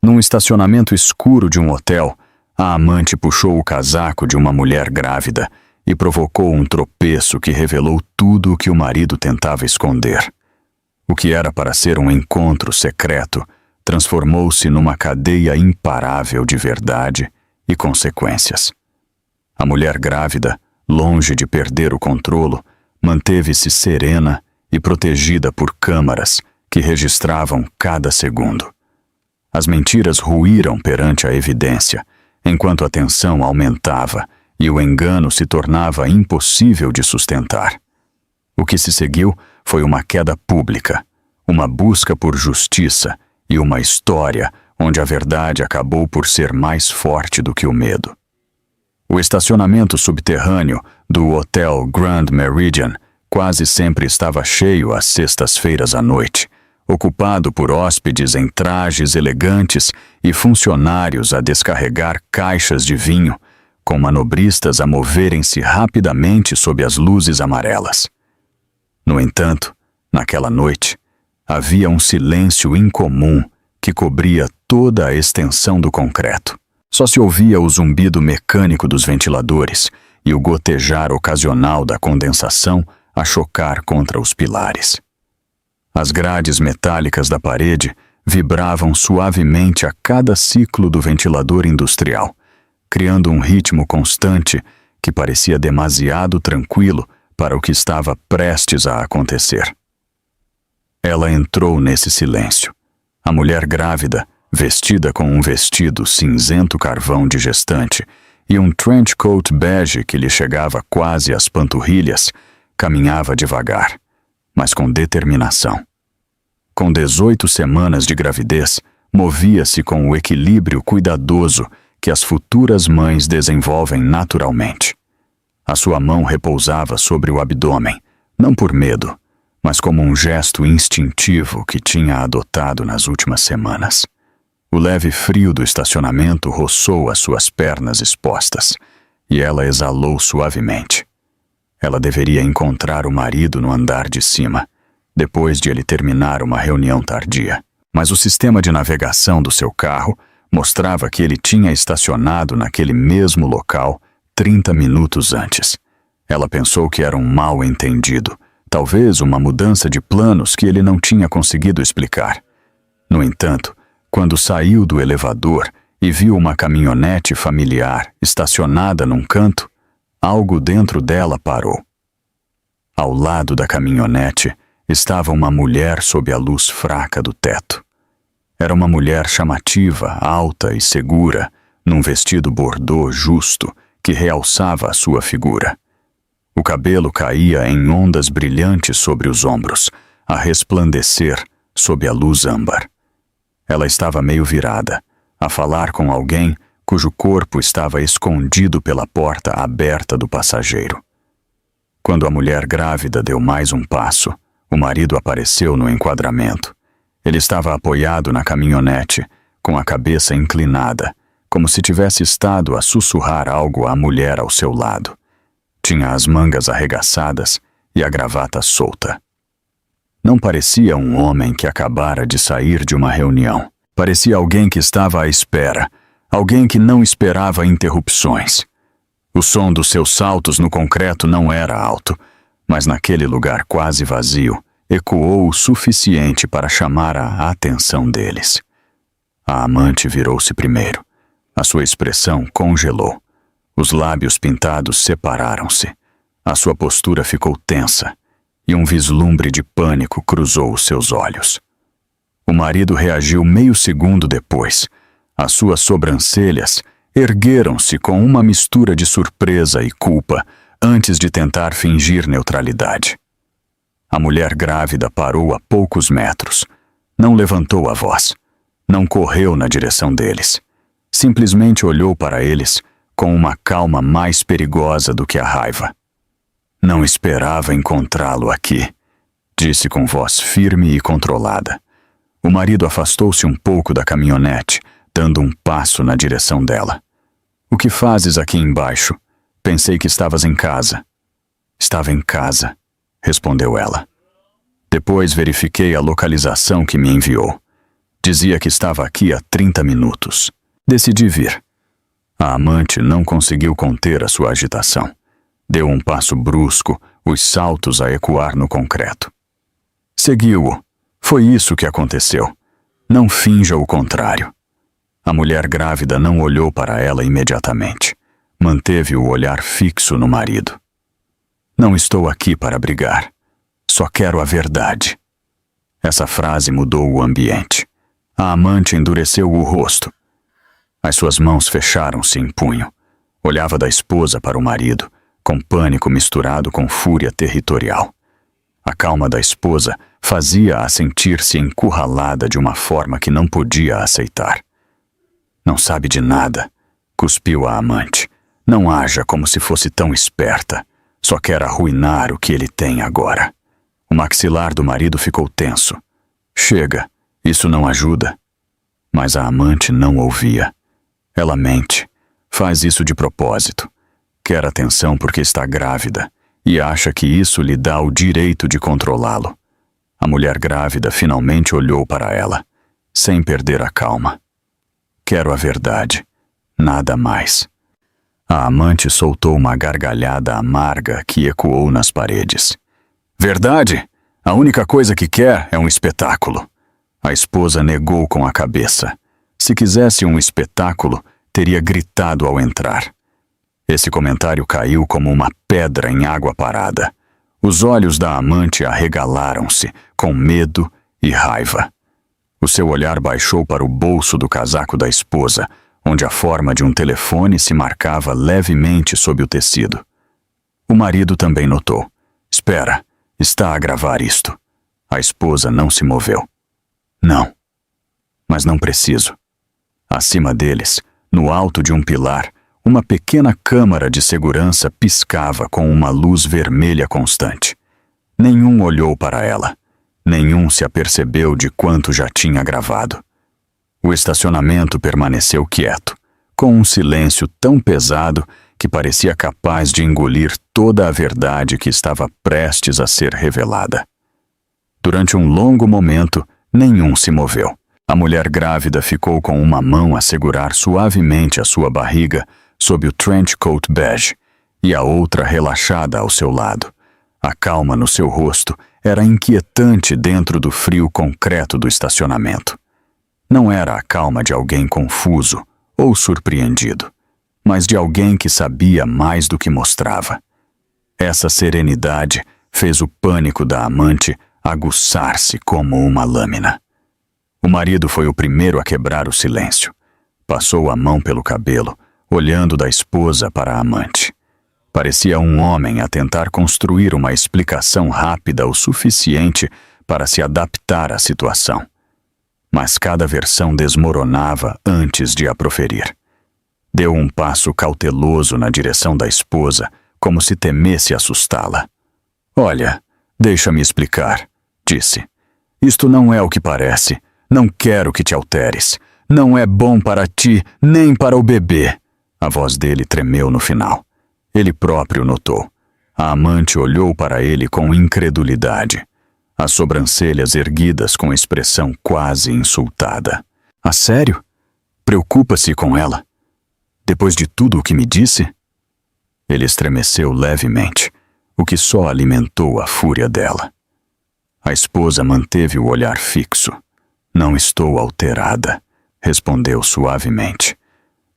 Num estacionamento escuro de um hotel, a amante puxou o casaco de uma mulher grávida e provocou um tropeço que revelou tudo o que o marido tentava esconder. O que era para ser um encontro secreto transformou-se numa cadeia imparável de verdade e consequências. A mulher grávida, longe de perder o controle, manteve-se serena e protegida por câmaras que registravam cada segundo. As mentiras ruíram perante a evidência, enquanto a tensão aumentava e o engano se tornava impossível de sustentar. O que se seguiu foi uma queda pública, uma busca por justiça e uma história onde a verdade acabou por ser mais forte do que o medo. O estacionamento subterrâneo do Hotel Grand Meridian quase sempre estava cheio às sextas-feiras à noite, ocupado por hóspedes em trajes elegantes e funcionários a descarregar caixas de vinho, com manobristas a moverem-se rapidamente sob as luzes amarelas. No entanto, naquela noite, havia um silêncio incomum que cobria toda a extensão do concreto. Só se ouvia o zumbido mecânico dos ventiladores e o gotejar ocasional da condensação a chocar contra os pilares. As grades metálicas da parede vibravam suavemente a cada ciclo do ventilador industrial, criando um ritmo constante que parecia demasiado tranquilo para o que estava prestes a acontecer. Ela entrou nesse silêncio. A mulher grávida, vestida com um vestido cinzento carvão de gestante e um trench coat bege que lhe chegava quase às panturrilhas, caminhava devagar, mas com determinação. Com 18 semanas de gravidez, movia-se com o equilíbrio cuidadoso que as futuras mães desenvolvem naturalmente. A sua mão repousava sobre o abdômen, não por medo, mas como um gesto instintivo que tinha adotado nas últimas semanas. O leve frio do estacionamento roçou as suas pernas expostas, e ela exalou suavemente. Ela deveria encontrar o marido no andar de cima, depois de ele terminar uma reunião tardia. Mas o sistema de navegação do seu carro mostrava que ele tinha estacionado naquele mesmo local 30 minutos antes. Ela pensou que era um mal-entendido, talvez uma mudança de planos que ele não tinha conseguido explicar. No entanto, quando saiu do elevador e viu uma caminhonete familiar estacionada num canto, algo dentro dela parou. Ao lado da caminhonete estava uma mulher sob a luz fraca do teto. Era uma mulher chamativa, alta e segura, num vestido bordô justo que realçava a sua figura. O cabelo caía em ondas brilhantes sobre os ombros, a resplandecer sob a luz âmbar. Ela estava meio virada, a falar com alguém cujo corpo estava escondido pela porta aberta do passageiro. Quando a mulher grávida deu mais um passo, o marido apareceu no enquadramento. Ele estava apoiado na caminhonete, com a cabeça inclinada, como se tivesse estado a sussurrar algo à mulher ao seu lado. Tinha as mangas arregaçadas e a gravata solta. Não parecia um homem que acabara de sair de uma reunião. Parecia alguém que estava à espera, alguém que não esperava interrupções. O som dos seus saltos no concreto não era alto, mas naquele lugar quase vazio, ecoou o suficiente para chamar a atenção deles. A amante virou-se primeiro. A sua expressão congelou. Os lábios pintados separaram-se. A sua postura ficou tensa, e um vislumbre de pânico cruzou os seus olhos. O marido reagiu meio segundo depois. As suas sobrancelhas ergueram-se com uma mistura de surpresa e culpa antes de tentar fingir neutralidade. A mulher grávida parou a poucos metros. Não levantou a voz. Não correu na direção deles. Simplesmente olhou para eles com uma calma mais perigosa do que a raiva. Não esperava encontrá-lo aqui, disse com voz firme e controlada. O marido afastou-se um pouco da caminhonete, dando um passo na direção dela. O que fazes aqui embaixo? Pensei que estavas em casa. Estava em casa, respondeu ela. Depois verifiquei a localização que me enviou. Dizia que estava aqui há 30 minutos. Decidi vir. A amante não conseguiu conter a sua agitação. Deu um passo brusco, os saltos a ecoar no concreto. Seguiu-o. Foi isso que aconteceu. Não finja o contrário. A mulher grávida não olhou para ela imediatamente. Manteve o olhar fixo no marido. Não estou aqui para brigar. Só quero a verdade. Essa frase mudou o ambiente. A amante endureceu o rosto. As suas mãos fecharam-se em punho. Olhava da esposa para o marido, com pânico misturado com fúria territorial. A calma da esposa fazia-a sentir-se encurralada de uma forma que não podia aceitar. Não sabe de nada, cuspiu a amante. Não haja como se fosse tão esperta. Só quer arruinar o que ele tem agora. O maxilar do marido ficou tenso. Chega, isso não ajuda. Mas a amante não ouvia. Ela mente, faz isso de propósito. Quer atenção porque está grávida e acha que isso lhe dá o direito de controlá-lo. A mulher grávida finalmente olhou para ela, sem perder a calma. Quero a verdade, nada mais. A amante soltou uma gargalhada amarga que ecoou nas paredes. Verdade? A única coisa que quer é um espetáculo. A esposa negou com a cabeça. Se quisesse um espetáculo, teria gritado ao entrar. Esse comentário caiu como uma pedra em água parada. Os olhos da amante arregalaram-se, com medo e raiva. O seu olhar baixou para o bolso do casaco da esposa, onde a forma de um telefone se marcava levemente sob o tecido. O marido também notou. Espera, está a gravar isto. A esposa não se moveu. Não. Mas não preciso. Acima deles, no alto de um pilar, uma pequena câmara de segurança piscava com uma luz vermelha constante. Nenhum olhou para ela. Nenhum se apercebeu de quanto já tinha gravado. O estacionamento permaneceu quieto, com um silêncio tão pesado que parecia capaz de engolir toda a verdade que estava prestes a ser revelada. Durante um longo momento, nenhum se moveu. A mulher grávida ficou com uma mão a segurar suavemente a sua barriga sob o trench coat bege e a outra relaxada ao seu lado. A calma no seu rosto era inquietante dentro do frio concreto do estacionamento. Não era a calma de alguém confuso ou surpreendido, mas de alguém que sabia mais do que mostrava. Essa serenidade fez o pânico da amante aguçar-se como uma lâmina. O marido foi o primeiro a quebrar o silêncio. Passou a mão pelo cabelo, olhando da esposa para a amante. Parecia um homem a tentar construir uma explicação rápida o suficiente para se adaptar à situação. Mas cada versão desmoronava antes de a proferir. Deu um passo cauteloso na direção da esposa, como se temesse assustá-la. Olha, deixa-me explicar, disse. Isto não é o que parece. Não quero que te alteres. Não é bom para ti, nem para o bebê. A voz dele tremeu no final. Ele próprio notou. A amante olhou para ele com incredulidade. As sobrancelhas erguidas com expressão quase insultada. A sério? Preocupa-se com ela? Depois de tudo o que me disse? Ele estremeceu levemente, o que só alimentou a fúria dela. A esposa manteve o olhar fixo. Não estou alterada, respondeu suavemente.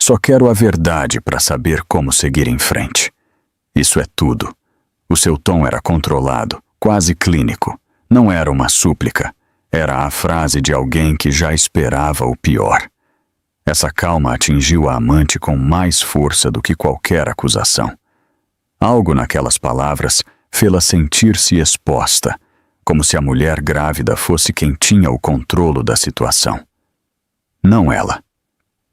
Só quero a verdade para saber como seguir em frente. Isso é tudo. O seu tom era controlado, quase clínico. Não era uma súplica. Era a frase de alguém que já esperava o pior. Essa calma atingiu a amante com mais força do que qualquer acusação. Algo naquelas palavras fê-la sentir-se exposta, como se a mulher grávida fosse quem tinha o controle da situação. Não ela.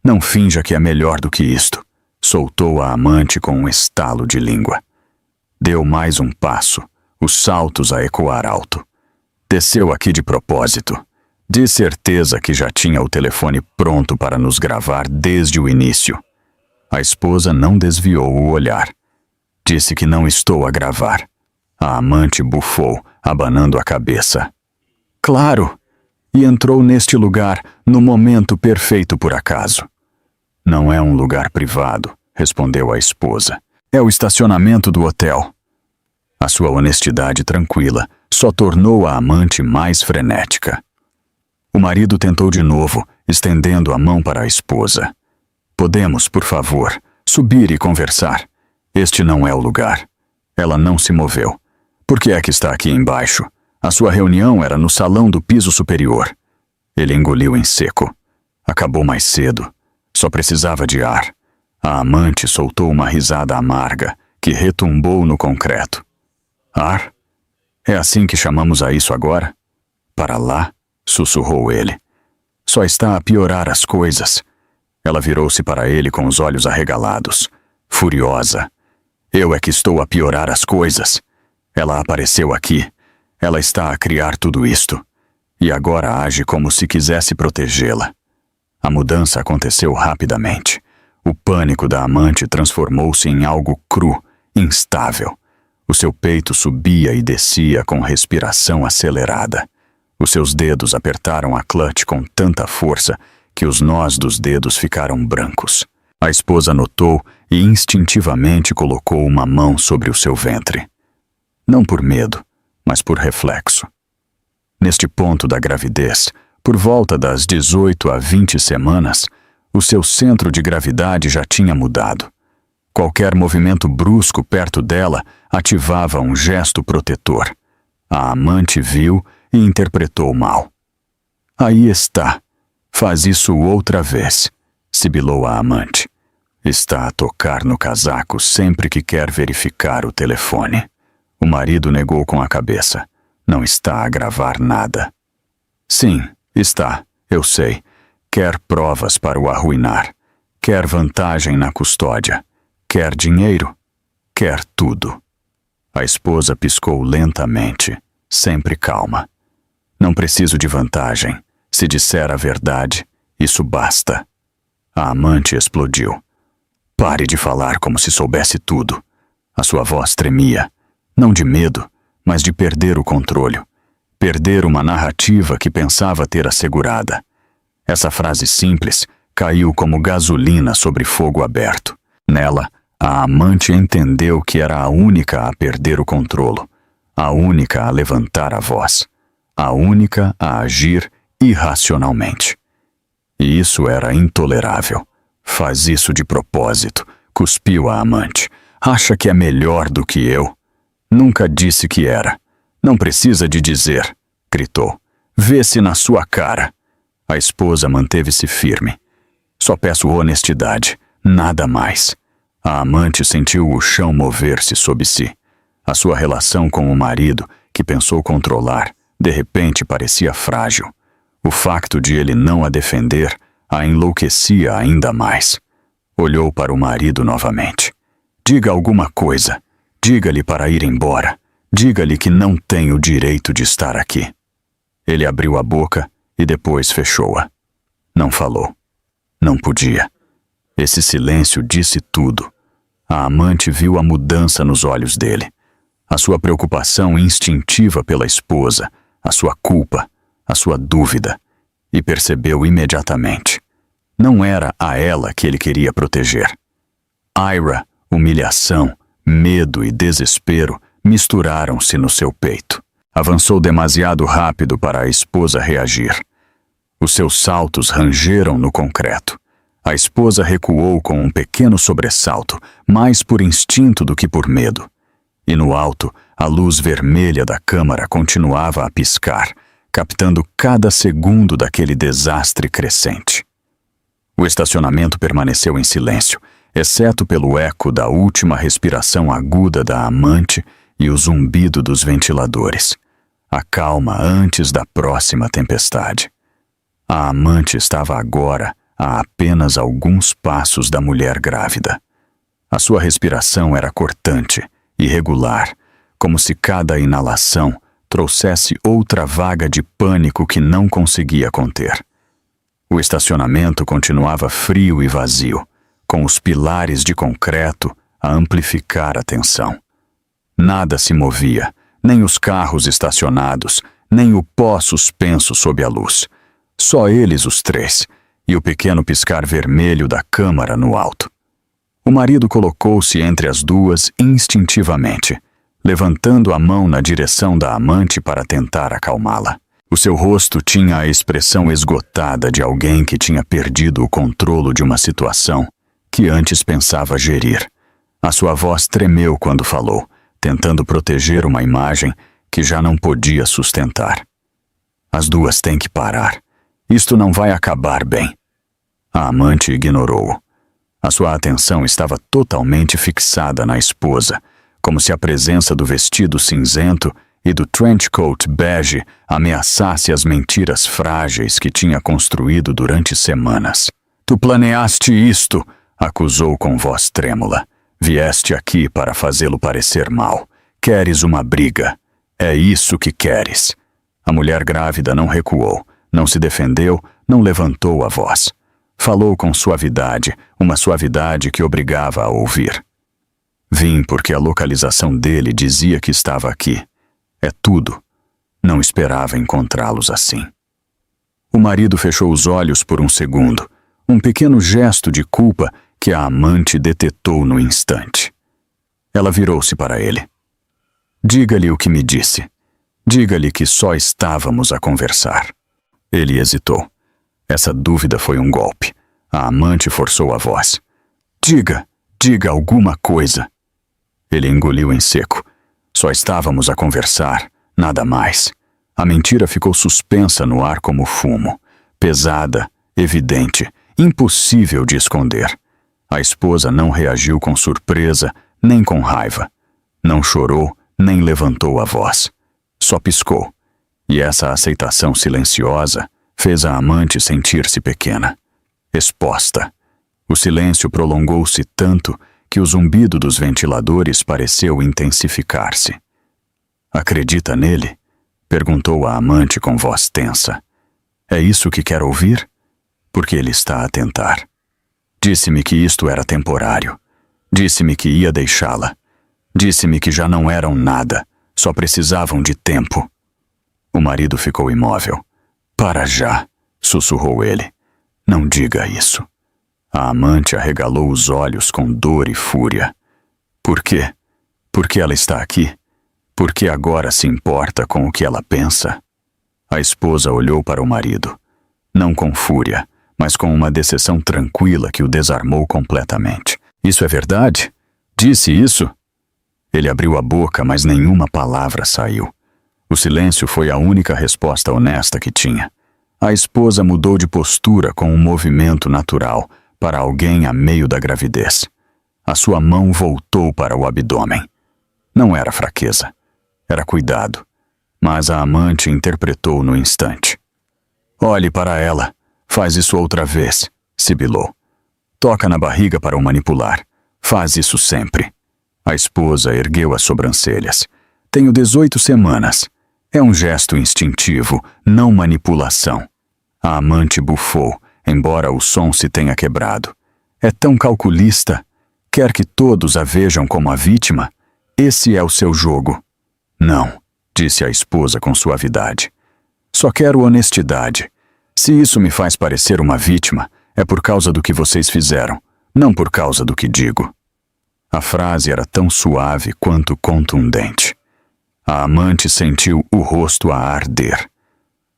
Não finja que é melhor do que isto, soltou a amante com um estalo de língua. Deu mais um passo, os saltos a ecoar alto. Desceu aqui de propósito. De certeza que já tinha o telefone pronto para nos gravar desde o início. A esposa não desviou o olhar. Disse que não estou a gravar. A amante bufou, abanando a cabeça. Claro! e entrou neste lugar no momento perfeito por acaso. Não é um lugar privado, respondeu a esposa. É o estacionamento do hotel. A sua honestidade tranquila só tornou a amante mais frenética. O marido tentou de novo, estendendo a mão para a esposa. Podemos, por favor, subir e conversar. Este não é o lugar. Ela não se moveu. Por que é que está aqui embaixo? A sua reunião era no salão do piso superior. Ele engoliu em seco. Acabou mais cedo. Só precisava de ar. A amante soltou uma risada amarga que retumbou no concreto. Ar? É assim que chamamos a isso agora? Para lá, sussurrou ele. Só está a piorar as coisas. Ela virou-se para ele com os olhos arregalados, furiosa. Eu é que estou a piorar as coisas. Ela apareceu aqui. Ela está a criar tudo isto. E agora age como se quisesse protegê-la. A mudança aconteceu rapidamente. O pânico da amante transformou-se em algo cru, instável. O seu peito subia e descia com respiração acelerada. Os seus dedos apertaram a clutch com tanta força que os nós dos dedos ficaram brancos. A esposa notou e instintivamente colocou uma mão sobre o seu ventre. Não por medo, mas por reflexo. Neste ponto da gravidez, por volta das 18 a 20 semanas, o seu centro de gravidade já tinha mudado. Qualquer movimento brusco perto dela ativava um gesto protetor. A amante viu e interpretou mal. Aí está. Faz isso outra vez, sibilou a amante. Está a tocar no casaco sempre que quer verificar o telefone. O marido negou com a cabeça. Não está a gravar nada. Sim, está, eu sei. Quer provas para o arruinar. Quer vantagem na custódia. Quer dinheiro. Quer tudo. A esposa piscou lentamente, sempre calma. Não preciso de vantagem. Se disser a verdade, isso basta. A amante explodiu. Pare de falar como se soubesse tudo. A sua voz tremia, não de medo, mas de perder o controle. Perder uma narrativa que pensava ter assegurada. Essa frase simples caiu como gasolina sobre fogo aberto. Nela, a amante entendeu que era a única a perder o controle, a única a levantar a voz, a única a agir irracionalmente. E isso era intolerável. Faz isso de propósito, cuspiu a amante. Acha que é melhor do que eu? Nunca disse que era. Não precisa de dizer, gritou. Vê-se na sua cara. A esposa manteve-se firme. Só peço honestidade, nada mais. A amante sentiu o chão mover-se sob si. A sua relação com o marido, que pensou controlar, de repente parecia frágil. O facto de ele não a defender a enlouquecia ainda mais. Olhou para o marido novamente. Diga alguma coisa. Diga-lhe para ir embora. Diga-lhe que não tem o direito de estar aqui. Ele abriu a boca e depois fechou-a. Não falou. Não podia. Esse silêncio disse tudo. A amante viu a mudança nos olhos dele. A sua preocupação instintiva pela esposa, a sua culpa, a sua dúvida, e percebeu imediatamente. Não era a ela que ele queria proteger. Ira, humilhação, medo e desespero misturaram-se no seu peito. Avançou demasiado rápido para a esposa reagir. Os seus saltos rangeram no concreto. A esposa recuou com um pequeno sobressalto, mais por instinto do que por medo. E no alto, a luz vermelha da câmara continuava a piscar, captando cada segundo daquele desastre crescente. O estacionamento permaneceu em silêncio, exceto pelo eco da última respiração aguda da amante e o zumbido dos ventiladores. A calma antes da próxima tempestade. A amante estava agora a apenas alguns passos da mulher grávida. A sua respiração era cortante, irregular, como se cada inalação trouxesse outra vaga de pânico que não conseguia conter. O estacionamento continuava frio e vazio, com os pilares de concreto a amplificar a tensão. Nada se movia, nem os carros estacionados, nem o pó suspenso sob a luz. Só eles os três, e o pequeno piscar vermelho da câmara no alto. O marido colocou-se entre as duas instintivamente, levantando a mão na direção da amante para tentar acalmá-la. O seu rosto tinha a expressão esgotada de alguém que tinha perdido o controle de uma situação que antes pensava gerir. A sua voz tremeu quando falou, tentando proteger uma imagem que já não podia sustentar. As duas têm que parar. Isto não vai acabar bem. A amante ignorou-o. A sua atenção estava totalmente fixada na esposa, como se a presença do vestido cinzento e do trench coat bege ameaçasse as mentiras frágeis que tinha construído durante semanas. Tu planeaste isto, acusou com voz trêmula. Vieste aqui para fazê-lo parecer mal. Queres uma briga. É isso que queres. A mulher grávida não recuou, não se defendeu, não levantou a voz. Falou com suavidade, uma suavidade que obrigava a ouvir. Vim porque a localização dele dizia que estava aqui. É tudo. Não esperava encontrá-los assim. O marido fechou os olhos por um segundo, um pequeno gesto de culpa que a amante detetou no instante. Ela virou-se para ele. Diga-lhe o que me disse. Diga-lhe que só estávamos a conversar. Ele hesitou. Essa dúvida foi um golpe. A amante forçou a voz. Diga alguma coisa. Ele engoliu em seco. Só estávamos a conversar, nada mais. A mentira ficou suspensa no ar como fumo. Pesada, evidente, impossível de esconder. A esposa não reagiu com surpresa, nem com raiva. Não chorou, nem levantou a voz. Só piscou. E essa aceitação silenciosa fez a amante sentir-se pequena. Exposta. O silêncio prolongou-se tanto que o zumbido dos ventiladores pareceu intensificar-se. Acredita nele? Perguntou a amante com voz tensa. É isso que quer ouvir? Porque ele está a tentar. Disse-me que isto era temporário. Disse-me que ia deixá-la. Disse-me que já não eram nada, só precisavam de tempo. O marido ficou imóvel. Para já, sussurrou ele. Não diga isso. A amante arregalou os olhos com dor e fúria. Por quê? Porque ela está aqui? Porque agora se importa com o que ela pensa? A esposa olhou para o marido. Não com fúria, mas com uma decepção tranquila que o desarmou completamente. Isso é verdade? Disse isso? Ele abriu a boca, mas nenhuma palavra saiu. O silêncio foi a única resposta honesta que tinha. A esposa mudou de postura com um movimento natural para alguém a meio da gravidez. A sua mão voltou para o abdômen. Não era fraqueza. Era cuidado. Mas a amante interpretou no instante. Olhe para ela. Faz isso outra vez, sibilou. Toca na barriga para o manipular. Faz isso sempre. A esposa ergueu as sobrancelhas. Tenho 18 semanas. É um gesto instintivo, não manipulação. A amante bufou, embora o som se tenha quebrado. É tão calculista. Quer que todos a vejam como a vítima? Esse é o seu jogo. Não, disse a esposa com suavidade. Só quero honestidade. Se isso me faz parecer uma vítima, é por causa do que vocês fizeram, não por causa do que digo. A frase era tão suave quanto contundente. A amante sentiu o rosto a arder.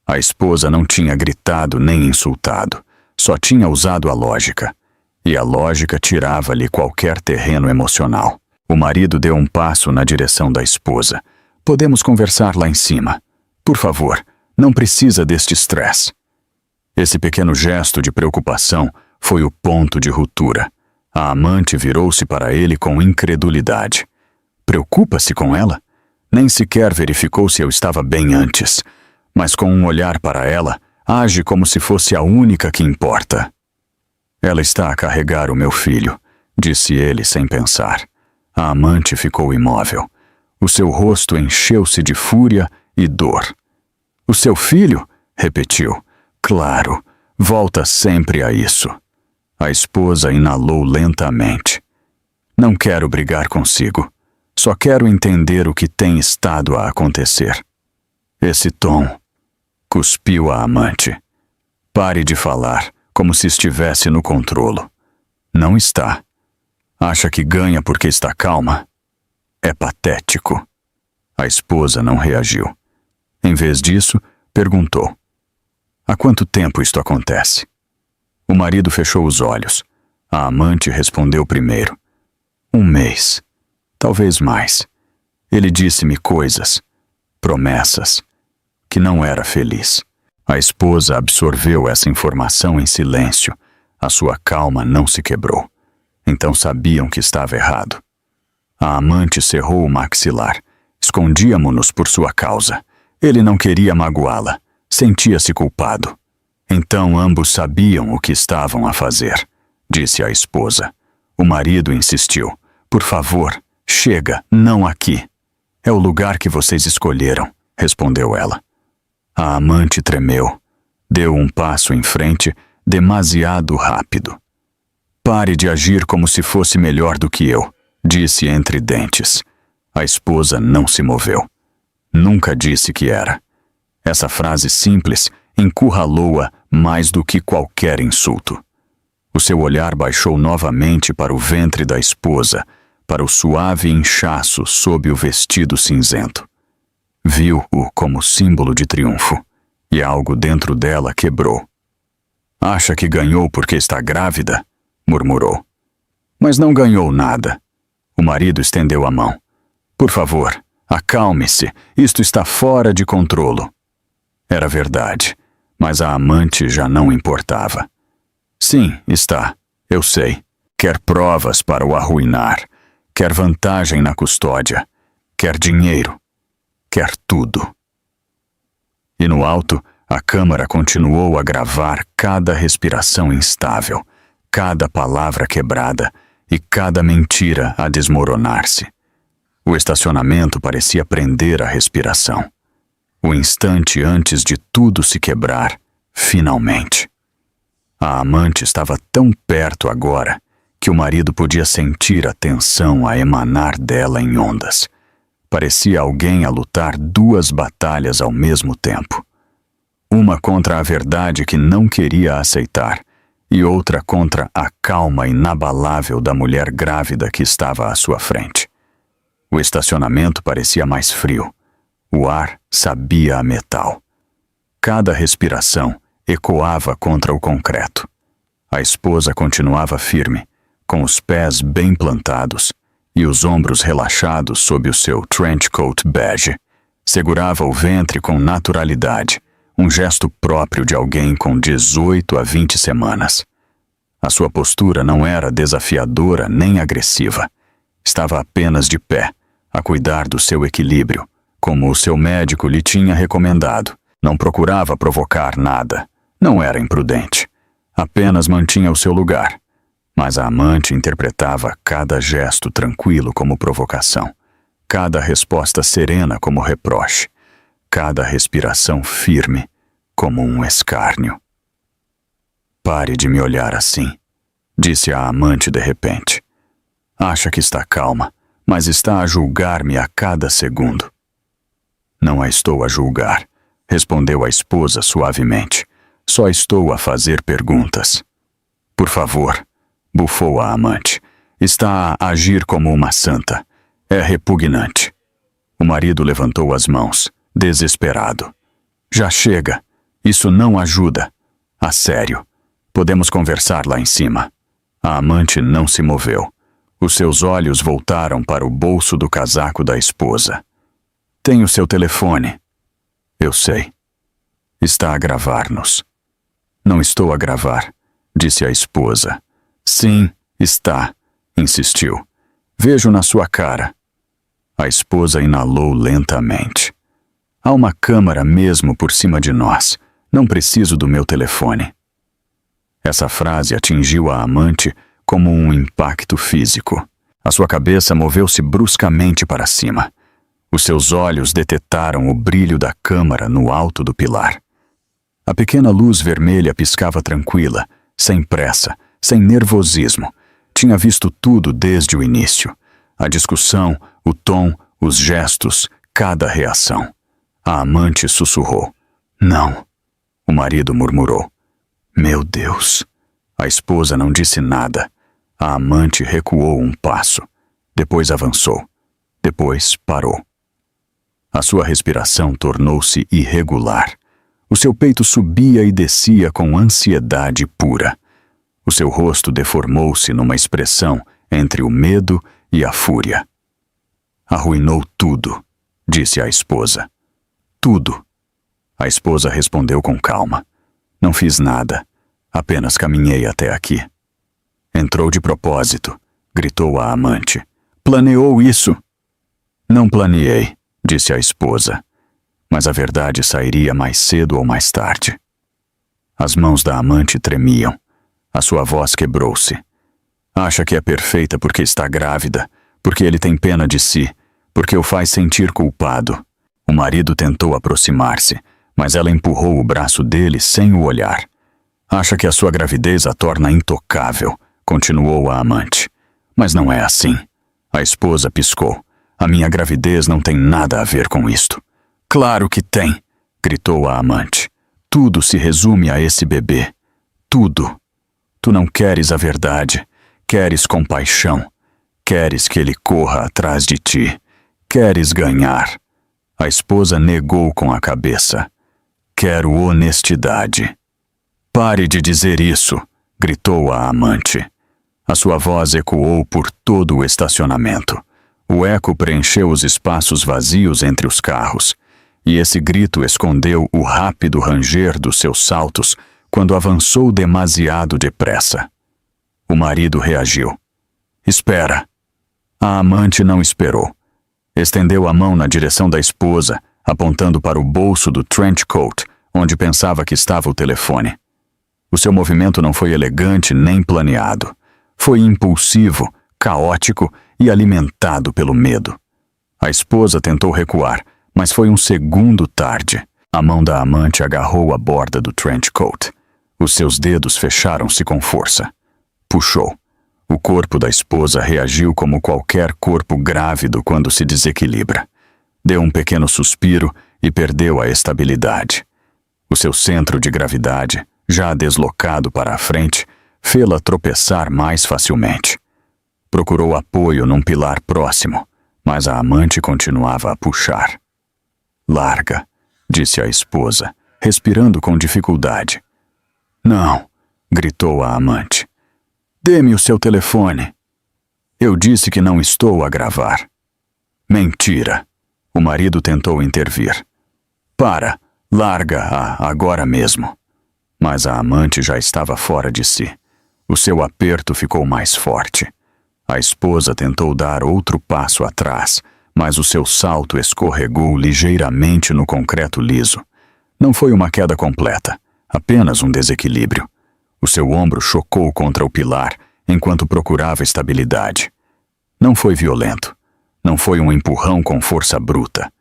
A esposa não tinha gritado nem insultado, só tinha usado a lógica. E a lógica tirava-lhe qualquer terreno emocional. O marido deu um passo na direção da esposa. Podemos conversar lá em cima. Por favor, não precisa deste estresse. Esse pequeno gesto de preocupação foi o ponto de ruptura. A amante virou-se para ele com incredulidade. Preocupa-se com ela? Nem sequer verificou se eu estava bem antes. Mas com um olhar para ela, age como se fosse a única que importa. Ela está a carregar o meu filho, disse ele sem pensar. A amante ficou imóvel. O seu rosto encheu-se de fúria e dor. O seu filho? Repetiu. Claro, volta sempre a isso. A esposa inalou lentamente. Não quero brigar consigo. Só quero entender o que tem estado a acontecer. Esse tom, cuspiu a amante. Pare de falar, como se estivesse no controlo. Não está. Acha que ganha porque está calma? É patético. A esposa não reagiu. Em vez disso, perguntou: há quanto tempo isto acontece? O marido fechou os olhos. A amante respondeu primeiro: 1 mês. Talvez mais. Ele disse-me coisas, promessas, que não era feliz. A esposa absorveu essa informação em silêncio. A sua calma não se quebrou. Então sabiam que estava errado. A amante cerrou o maxilar. Escondíamo-nos por sua causa. Ele não queria magoá-la. Sentia-se culpado. Então ambos sabiam o que estavam a fazer, disse a esposa. O marido insistiu: por favor, chega, não aqui. É o lugar que vocês escolheram, respondeu ela. A amante tremeu. Deu um passo em frente, demasiado rápido. Pare de agir como se fosse melhor do que eu, disse entre dentes. A esposa não se moveu. Nunca disse que era. Essa frase simples encurralou-a mais do que qualquer insulto. O seu olhar baixou novamente para o ventre da esposa, para o suave inchaço sob o vestido cinzento. Viu-o como símbolo de triunfo, e algo dentro dela quebrou. Acha que ganhou porque está grávida? Murmurou. Mas não ganhou nada. O marido estendeu a mão. Por favor, acalme-se, isto está fora de controlo. Era verdade, mas a amante já não importava. Sim, está, eu sei. Quer provas para o arruinar, quer vantagem na custódia, quer dinheiro, quer tudo. E no alto, a câmara continuou a gravar cada respiração instável, cada palavra quebrada e cada mentira a desmoronar-se. O estacionamento parecia prender a respiração. O instante antes de tudo se quebrar, finalmente. A amante estava tão perto agora que o marido podia sentir a tensão a emanar dela em ondas. Parecia alguém a lutar 2 batalhas ao mesmo tempo. Uma contra a verdade que não queria aceitar e outra contra a calma inabalável da mulher grávida que estava à sua frente. O estacionamento parecia mais frio. O ar sabia a metal. Cada respiração ecoava contra o concreto. A esposa continuava firme, com os pés bem plantados e os ombros relaxados sob o seu trench coat bege. Segurava o ventre com naturalidade, um gesto próprio de alguém com 18 a 20 semanas. A sua postura não era desafiadora nem agressiva. Estava apenas de pé, a cuidar do seu equilíbrio, como o seu médico lhe tinha recomendado. Não procurava provocar nada. Não era imprudente. Apenas mantinha o seu lugar. Mas a amante interpretava cada gesto tranquilo como provocação, cada resposta serena como reproche, cada respiração firme como um escárnio. Pare de me olhar assim, disse a amante de repente. Acha que está calma, mas está a julgar-me a cada segundo. Não a estou a julgar, respondeu a esposa suavemente. Só estou a fazer perguntas. Por favor, bufou a amante. Está a agir como uma santa. É repugnante. O marido levantou as mãos, desesperado. Já chega. Isso não ajuda. A sério. Podemos conversar lá em cima. A amante não se moveu. Os seus olhos voltaram para o bolso do casaco da esposa. Tenho seu telefone. Eu sei. Está a gravar-nos. Não estou a gravar, disse a esposa. Sim, está, insistiu. Vejo na sua cara. A esposa inalou lentamente. Há uma câmara mesmo por cima de nós. Não preciso do meu telefone. Essa frase atingiu a amante como um impacto físico. A sua cabeça moveu-se bruscamente para cima. Os seus olhos detetaram o brilho da câmara no alto do pilar. A pequena luz vermelha piscava tranquila, sem pressa, sem nervosismo. Tinha visto tudo desde o início. A discussão, o tom, os gestos, cada reação. A amante sussurrou. Não. O marido murmurou. Meu Deus. A esposa não disse nada. A amante recuou um passo. Depois avançou. Depois parou. A sua respiração tornou-se irregular. O seu peito subia e descia com ansiedade pura. O seu rosto deformou-se numa expressão entre o medo e a fúria. Arruinou tudo, disse a esposa. Tudo. A esposa respondeu com calma. Não fiz nada. Apenas caminhei até aqui. Entrou de propósito, gritou a amante. Planeou isso? Não planeei, disse a esposa. Mas a verdade sairia mais cedo ou mais tarde. As mãos da amante tremiam. A sua voz quebrou-se. Acha que é perfeita porque está grávida, porque ele tem pena de si, porque o faz sentir culpado. O marido tentou aproximar-se, mas ela empurrou o braço dele sem o olhar. Acha que a sua gravidez a torna intocável, continuou a amante. Mas não é assim. A esposa piscou. A minha gravidez não tem nada a ver com isto. Claro que tem, gritou a amante. Tudo se resume a esse bebê. Tudo. Tu não queres a verdade. Queres compaixão. Queres que ele corra atrás de ti. Queres ganhar. A esposa negou com a cabeça. Quero honestidade. Pare de dizer isso, gritou a amante. A sua voz ecoou por todo o estacionamento. O eco preencheu os espaços vazios entre os carros, e esse grito escondeu o rápido ranger dos seus saltos quando avançou demasiado depressa. O marido reagiu. Espera. A amante não esperou. Estendeu a mão na direção da esposa, apontando para o bolso do trench coat, onde pensava que estava o telefone. O seu movimento não foi elegante nem planeado. Foi impulsivo, caótico e alimentado pelo medo. A esposa tentou recuar, mas foi um segundo tarde. A mão da amante agarrou a borda do trench coat. Os seus dedos fecharam-se com força. Puxou. O corpo da esposa reagiu como qualquer corpo grávido quando se desequilibra. Deu um pequeno suspiro e perdeu a estabilidade. O seu centro de gravidade, já deslocado para a frente, fê-la tropeçar mais facilmente. Procurou apoio num pilar próximo, mas a amante continuava a puxar. Larga, disse a esposa, respirando com dificuldade. Não, gritou a amante. Dê-me o seu telefone. Eu disse que não estou a gravar. Mentira. O marido tentou intervir. Para, larga-a agora mesmo. Mas a amante já estava fora de si. O seu aperto ficou mais forte. A esposa tentou dar outro passo atrás, mas o seu salto escorregou ligeiramente no concreto liso. Não foi uma queda completa, apenas um desequilíbrio. O seu ombro chocou contra o pilar enquanto procurava estabilidade. Não foi violento. Não foi um empurrão com força bruta.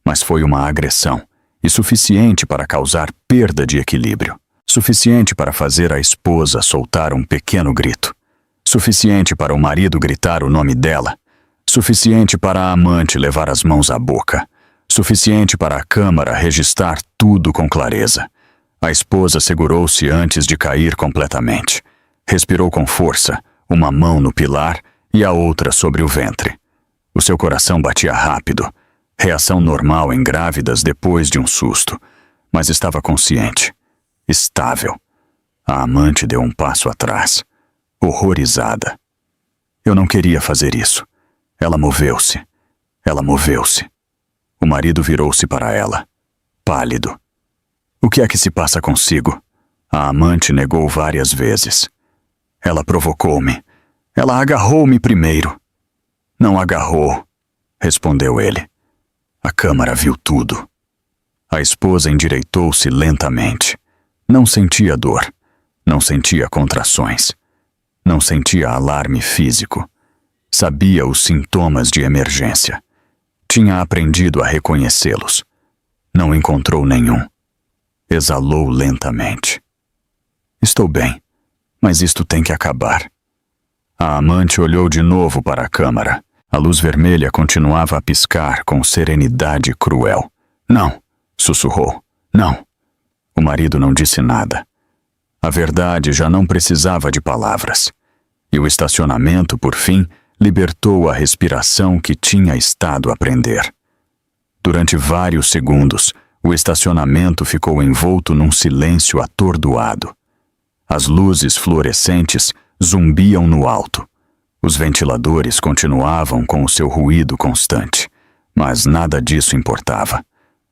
Mas foi uma agressão, e suficiente para causar perda de equilíbrio. Suficiente para fazer a esposa soltar um pequeno grito. Suficiente para o marido gritar o nome dela. Suficiente para a amante levar as mãos à boca. Suficiente para a câmara registrar tudo com clareza. A esposa segurou-se antes de cair completamente. Respirou com força, uma mão no pilar e a outra sobre o ventre. O seu coração batia rápido, reação normal em grávidas depois de um susto, mas estava consciente, estável. A amante deu um passo atrás, horrorizada. Eu não queria fazer isso. Ela moveu-se. Ela moveu-se. O marido virou-se para ela, pálido. O que é que se passa consigo? A amante negou várias vezes. Ela provocou-me. Ela agarrou-me primeiro. Não agarrou, respondeu ele. A câmara viu tudo. A esposa endireitou-se lentamente. Não sentia dor. Não sentia contrações. Não sentia alarme físico. Sabia os sintomas de emergência. Tinha aprendido a reconhecê-los. Não encontrou nenhum. Exalou lentamente. Estou bem, mas isto tem que acabar. A amante olhou de novo para a câmara. A luz vermelha continuava a piscar com serenidade cruel. Não, sussurrou. Não. O marido não disse nada. A verdade já não precisava de palavras. E o estacionamento, por fim, libertou a respiração que tinha estado a prender. Durante vários segundos, o estacionamento ficou envolto num silêncio atordoado. As luzes fluorescentes zumbiam no alto. Os ventiladores continuavam com o seu ruído constante, mas nada disso importava.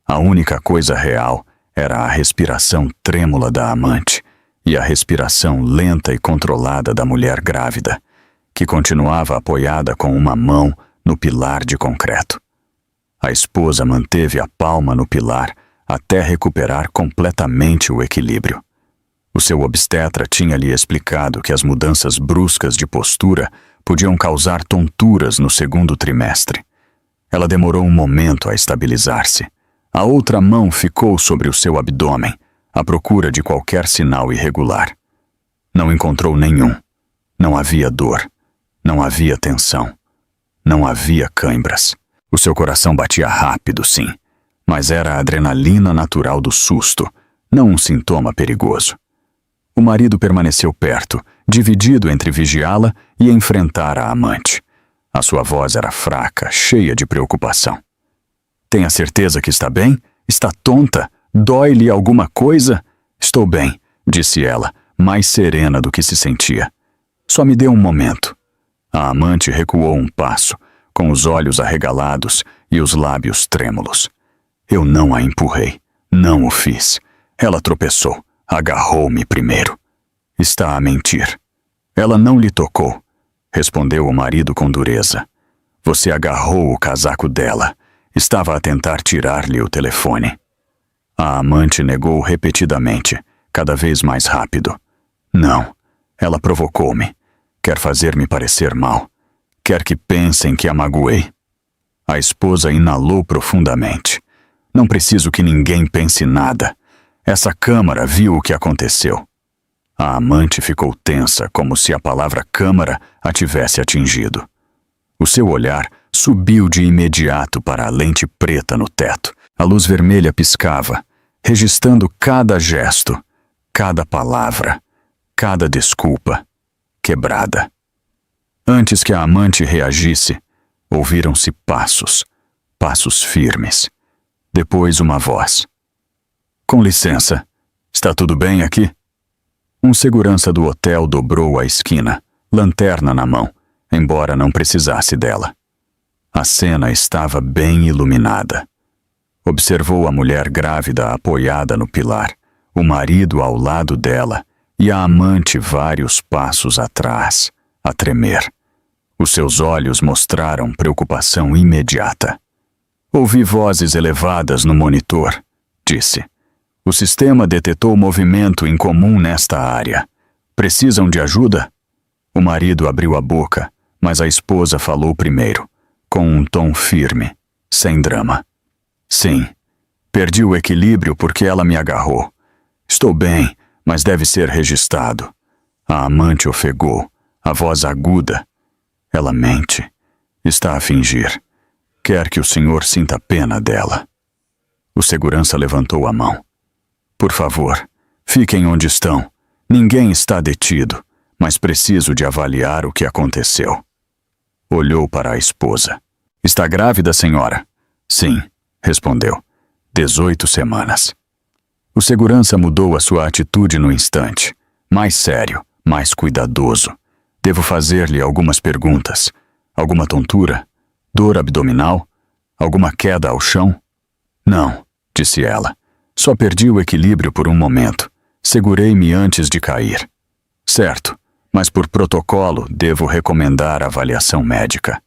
A única coisa real era a respiração trêmula da amante e a respiração lenta e controlada da mulher grávida, que continuava apoiada com uma mão no pilar de concreto. A esposa manteve a palma no pilar até recuperar completamente o equilíbrio. O seu obstetra tinha lhe explicado que as mudanças bruscas de postura podiam causar tonturas no segundo trimestre. Ela demorou um momento a estabilizar-se. A outra mão ficou sobre o seu abdômen, à procura de qualquer sinal irregular. Não encontrou nenhum. Não havia dor. Não havia tensão. Não havia cãibras. O seu coração batia rápido, sim, mas era a adrenalina natural do susto, não um sintoma perigoso. O marido permaneceu perto, dividido entre vigiá-la e enfrentar a amante. A sua voz era fraca, cheia de preocupação. Tenha certeza que está bem? Está tonta? Dói-lhe alguma coisa? Estou bem, disse ela, mais serena do que se sentia. Só me dê um momento. A amante recuou um passo, com os olhos arregalados e os lábios trêmulos. Eu não a empurrei. Não o fiz. Ela tropeçou. Agarrou-me primeiro. Está a mentir. Ela não lhe tocou, respondeu o marido com dureza. Você agarrou o casaco dela. Estava a tentar tirar-lhe o telefone. A amante negou repetidamente, cada vez mais rápido. Não. Ela provocou-me. Quer fazer-me parecer mal. Quer que pensem que a magoei. A esposa inalou profundamente. Não preciso que ninguém pense nada. Essa câmara viu o que aconteceu. A amante ficou tensa, como se a palavra câmara a tivesse atingido. O seu olhar subiu de imediato para a lente preta no teto. A luz vermelha piscava, registrando cada gesto, cada palavra, cada desculpa, quebrada. Antes que a amante reagisse, ouviram-se passos, passos firmes. Depois uma voz. Com licença, está tudo bem aqui? Um segurança do hotel dobrou a esquina, lanterna na mão, embora não precisasse dela. A cena estava bem iluminada. Observou a mulher grávida apoiada no pilar, o marido ao lado dela e a amante vários passos atrás, a tremer. Os seus olhos mostraram preocupação imediata. Ouvi vozes elevadas no monitor, disse. O sistema detetou movimento incomum nesta área. Precisam de ajuda? O marido abriu a boca, mas a esposa falou primeiro, com um tom firme, sem drama. Sim, perdi o equilíbrio porque ela me agarrou. Estou bem, mas deve ser registrado. A amante ofegou, a voz aguda. Ela mente. Está a fingir. Quer que o senhor sinta pena dela. O segurança levantou a mão. Por favor, fiquem onde estão. Ninguém está detido, mas preciso de avaliar o que aconteceu. Olhou para a esposa. Está grávida, senhora? Sim, respondeu. 18 semanas. O segurança mudou a sua atitude no instante. Mais sério, mais cuidadoso. Devo fazer-lhe algumas perguntas. Alguma tontura? Dor abdominal? Alguma queda ao chão? Não, disse ela. Só perdi o equilíbrio por um momento. Segurei-me antes de cair. Certo, mas por protocolo devo recomendar avaliação médica.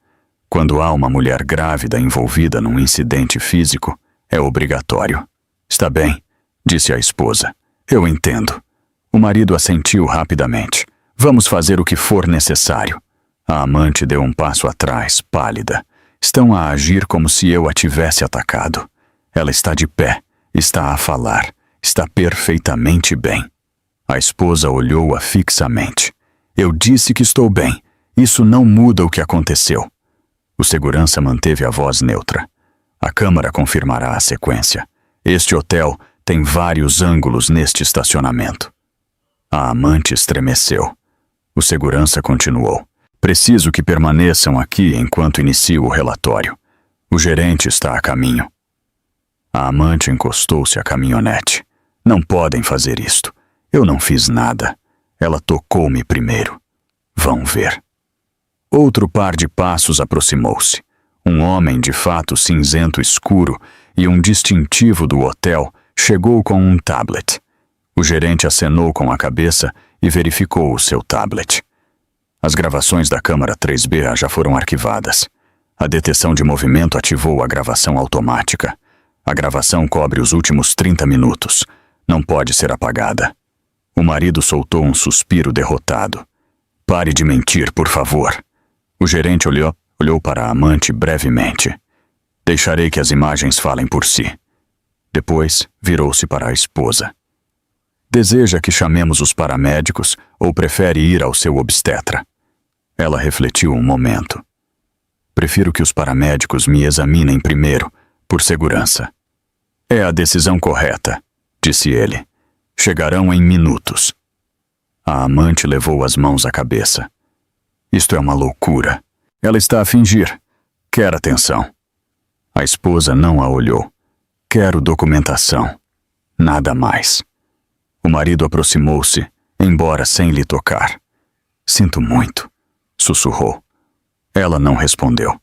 Quando há uma mulher grávida envolvida num incidente físico, é obrigatório. Está bem, disse a esposa. Eu entendo. O marido assentiu rapidamente. Vamos fazer o que for necessário. A amante deu um passo atrás, pálida. Estão a agir como se eu a tivesse atacado. Ela está de pé, está a falar, está perfeitamente bem. A esposa olhou-a fixamente. Eu disse que estou bem. Isso não muda o que aconteceu. O segurança manteve a voz neutra. A câmara confirmará a sequência. Este hotel tem vários ângulos neste estacionamento. A amante estremeceu. O segurança continuou. Preciso que permaneçam aqui enquanto inicio o relatório. O gerente está a caminho. A amante encostou-se à caminhonete. Não podem fazer isto. Eu não fiz nada. Ela tocou-me primeiro. Vão ver. Outro par de passos aproximou-se. Um homem de fato cinzento escuro e um distintivo do hotel chegou com um tablet. O gerente acenou com a cabeça e verificou o seu tablet. As gravações da câmara 3B já foram arquivadas. A detecção de movimento ativou a gravação automática. A gravação cobre os últimos 30 minutos. Não pode ser apagada. O marido soltou um suspiro derrotado. Pare de mentir, por favor. O gerente olhou para a amante brevemente. Deixarei que as imagens falem por si. Depois, virou-se para a esposa. Deseja que chamemos os paramédicos ou prefere ir ao seu obstetra? Ela refletiu um momento. Prefiro que os paramédicos me examinem primeiro, por segurança. É a decisão correta, disse ele. Chegarão em minutos. A amante levou as mãos à cabeça. Isto é uma loucura. Ela está a fingir. Quer atenção. A esposa não a olhou. Quero documentação. Nada mais. O marido aproximou-se, embora sem lhe tocar. Sinto muito, sussurrou. Ela não respondeu.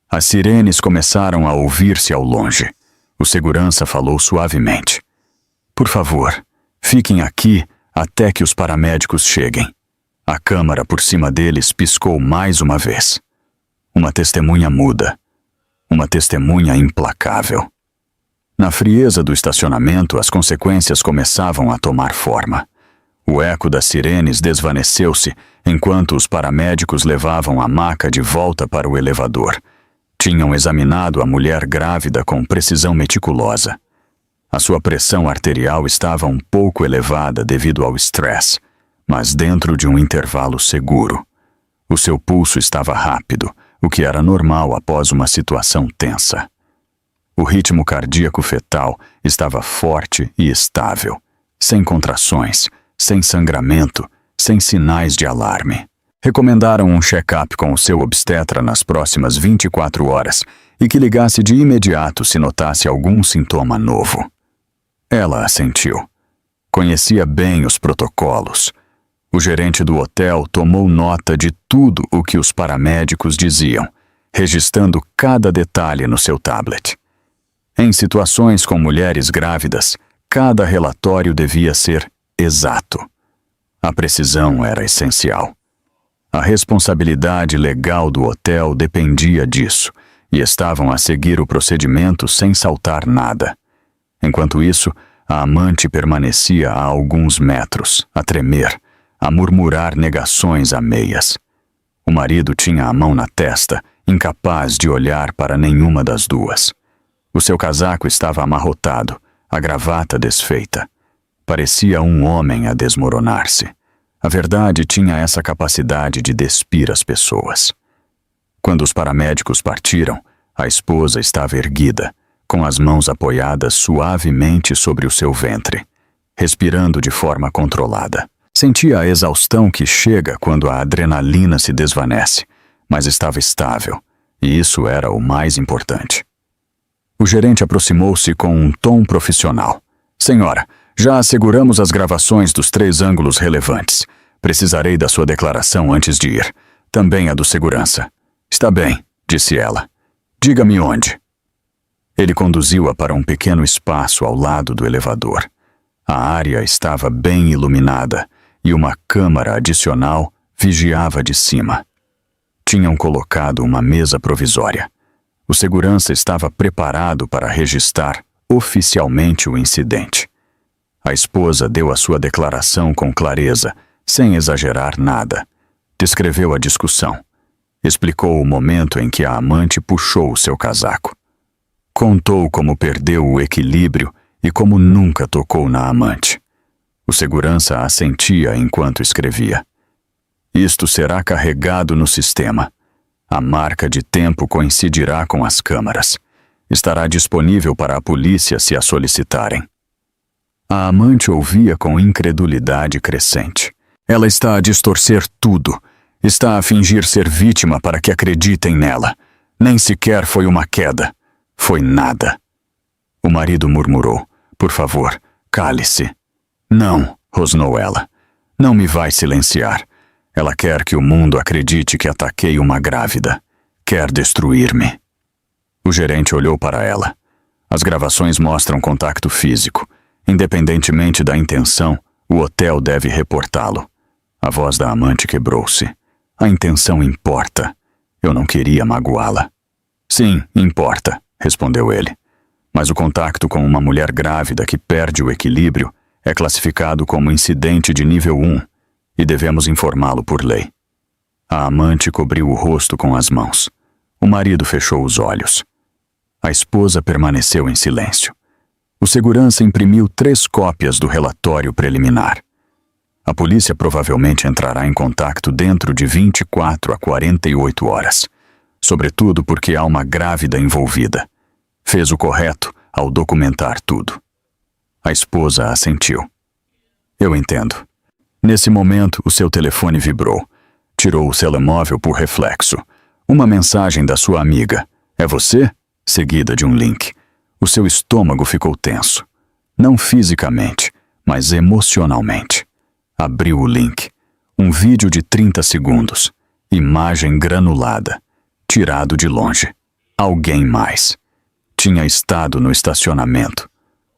As sirenes começaram a ouvir-se ao longe. O segurança falou suavemente. Por favor, fiquem aqui até que os paramédicos cheguem. A câmara por cima deles piscou mais uma vez. Uma testemunha muda. Uma testemunha implacável. Na frieza do estacionamento, as consequências começavam a tomar forma. O eco das sirenes desvaneceu-se enquanto os paramédicos levavam a maca de volta para o elevador. Tinham examinado a mulher grávida com precisão meticulosa. A sua pressão arterial estava um pouco elevada devido ao estresse, mas dentro de um intervalo seguro. O seu pulso estava rápido, o que era normal após uma situação tensa. O ritmo cardíaco fetal estava forte e estável, sem contrações, sem sangramento, sem sinais de alarme. Recomendaram um check-up com o seu obstetra nas próximas 24 horas e que ligasse de imediato se notasse algum sintoma novo. Ela assentiu. Conhecia bem os protocolos. O gerente do hotel tomou nota de tudo o que os paramédicos diziam, registrando cada detalhe no seu tablet. Em situações com mulheres grávidas, cada relatório devia ser exato. A precisão era essencial. A responsabilidade legal do hotel dependia disso, e estavam a seguir o procedimento sem saltar nada. Enquanto isso, a amante permanecia a alguns metros, a tremer, a murmurar negações a meias. O marido tinha a mão na testa, incapaz de olhar para nenhuma das duas. O seu casaco estava amarrotado, a gravata desfeita. Parecia um homem a desmoronar-se. A verdade tinha essa capacidade de despir as pessoas. Quando os paramédicos partiram, a esposa estava erguida, com as mãos apoiadas suavemente sobre o seu ventre, respirando de forma controlada. Sentia a exaustão que chega quando a adrenalina se desvanece, mas estava estável, e isso era o mais importante. O gerente aproximou-se com um tom profissional. Senhora, já asseguramos as gravações dos 3 ângulos relevantes. Precisarei da sua declaração antes de ir. Também a do segurança. Está bem, disse ela. Diga-me onde. Ele conduziu-a para um pequeno espaço ao lado do elevador. A área estava bem iluminada e uma câmara adicional vigiava de cima. Tinham colocado uma mesa provisória. O segurança estava preparado para registrar oficialmente o incidente. A esposa deu a sua declaração com clareza, sem exagerar nada. Descreveu a discussão. Explicou o momento em que a amante puxou o seu casaco. Contou como perdeu o equilíbrio e como nunca tocou na amante. O segurança assentia enquanto escrevia. Isto será carregado no sistema. A marca de tempo coincidirá com as câmaras. Estará disponível para a polícia se a solicitarem. A amante ouvia com incredulidade crescente. Ela está a distorcer tudo. Está a fingir ser vítima para que acreditem nela. Nem sequer foi uma queda. Foi nada. O marido murmurou. Por favor, cale-se. Não, rosnou ela. Não me vai silenciar. Ela quer que o mundo acredite que ataquei uma grávida. Quer destruir-me. O gerente olhou para ela. As gravações mostram contato físico. Independentemente da intenção, o hotel deve reportá-lo. A voz da amante quebrou-se. A intenção importa. Eu não queria magoá-la. Sim, importa, respondeu ele. Mas o contato com uma mulher grávida que perde o equilíbrio é classificado como incidente de nível 1 e devemos informá-lo por lei. A amante cobriu o rosto com as mãos. O marido fechou os olhos. A esposa permaneceu em silêncio. O segurança imprimiu 3 cópias do relatório preliminar. A polícia provavelmente entrará em contato dentro de 24 a 48 horas, sobretudo porque há uma grávida envolvida. Fez o correto ao documentar tudo. A esposa assentiu. Eu entendo. Nesse momento, o seu telefone vibrou. Tirou o telemóvel por reflexo. Uma mensagem da sua amiga. É você? Seguida de um link. O seu estômago ficou tenso. Não fisicamente, mas emocionalmente. Abriu o link. Um vídeo de 30 segundos. Imagem granulada. Tirado de longe. Alguém mais. Tinha estado no estacionamento.